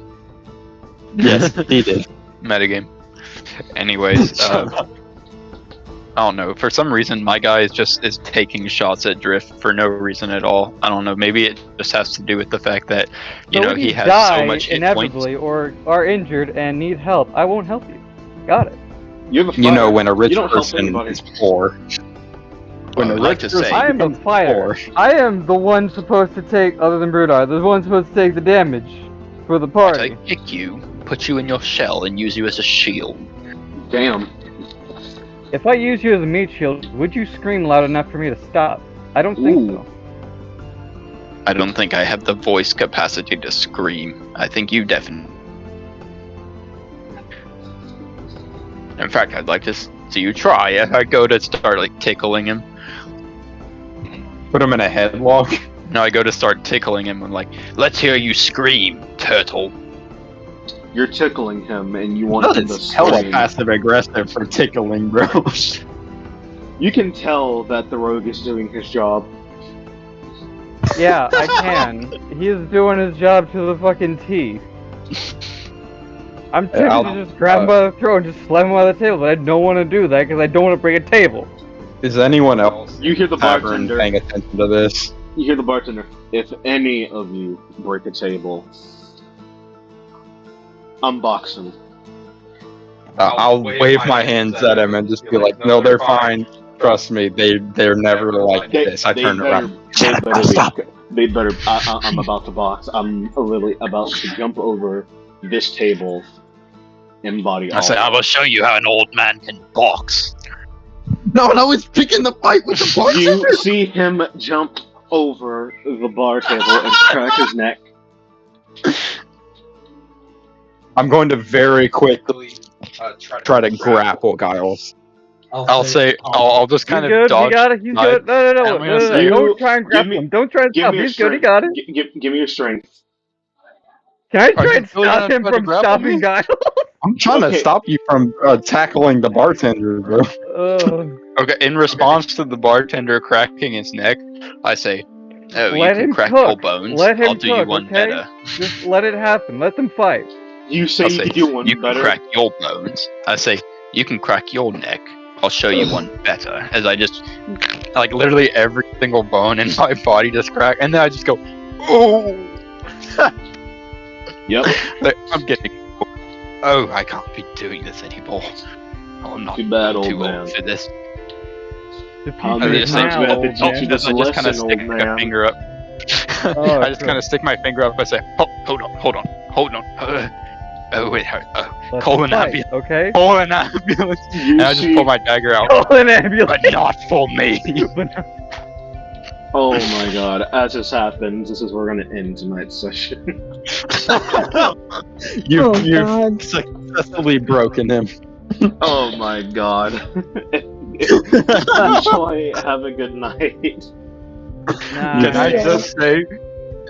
Yes, he did. Metagame. Anyways, I don't know. For some reason, my guy is taking shots at Drift for no reason at all. I don't know. Maybe it just has to do with the fact that when he you has die so much hit points. inevitably or are injured and need help, I won't help you. Got it. You have a You know fire. when a rich You don't help person anybody. is poor. When I a like rich to say- person I am the becomes fighter. poor. I am the one supposed to take, other than Brudar, the one supposed to take the damage for the I party. pick you, put you in your shell, and use you as a shield. Damn. If I use you as a meat shield, would you scream loud enough for me to stop? I don't think Ooh. so. I don't think I have the voice capacity to scream. I think you definitely. In fact, I'd like to see you try. If I go to start tickling him. Put him in a headlock. No, I go to start tickling him. I'm like, let's hear you scream, turtle. You're tickling him, and you want No, him to it's hella scream. passive aggressive for tickling, bro. You can tell that the rogue is doing his job. Yeah, I can. He is doing his job to the fucking T. I'm tempted to just grab him by the throat and just slam him on the table, but I don't want to do that because I don't want to break a table. Is anyone else You hear the tavern bartender. paying attention to this? You hear the bartender. If any of you break a table, unbox him. I'll wave my hands at him and just be like, "No, they're fine. Trust me, they're never like this." I turn around. Shut up, stop. They better. I'm about to box. I'm literally about to jump over this table and body I say, I will show you how an old man can box. No, it's picking the fight with the bartender. You see him jump over the bar table and crack his neck. I'm going to very quickly try to grapple Giles. I'll just kind He's of good, dodge. you got it, he's dodge. good. No, I'm gonna say- don't try and Give grapple me- him. Don't try and Give stop me him. your He's good, he strength. got it. Give me your strength. Can I try you and really stop gonna him try to from grapple stopping me? Giles? I'm trying to Okay. stop you from tackling the bartender, bro. Okay, in response to the bartender cracking his neck, I say, "Oh, you Let can him crack cook. your bones. Let him I'll do you cook, one okay? better." Just let it happen. Let them fight. You say I'll you say, can do one "You can better. crack your bones." I say, "You can crack your neck. I'll show you one better." As I just, literally every single bone in my body just crack, and then I just go, "Oh!" Yep. I'm getting. Oh, I can't be doing this anymore. Oh, I'm not Too bad, old too man. old for this. The How future many is times now, we have to old teach man. you this I just kind of lesson, stick old my man? finger up. Oh, I just sure. kind of stick my finger up. I say, hold on. Oh, it hurt. Let Call them an fight, ambulance. okay? Call an ambulance. You And I just see, pull my dagger out. Call an ambulance. But not for me. oh my god, as this happens, this is where we're gonna end tonight's session. You've God. successfully broken him. Oh my god. Enjoy, have a good night. Nah, Can I Yeah. just say,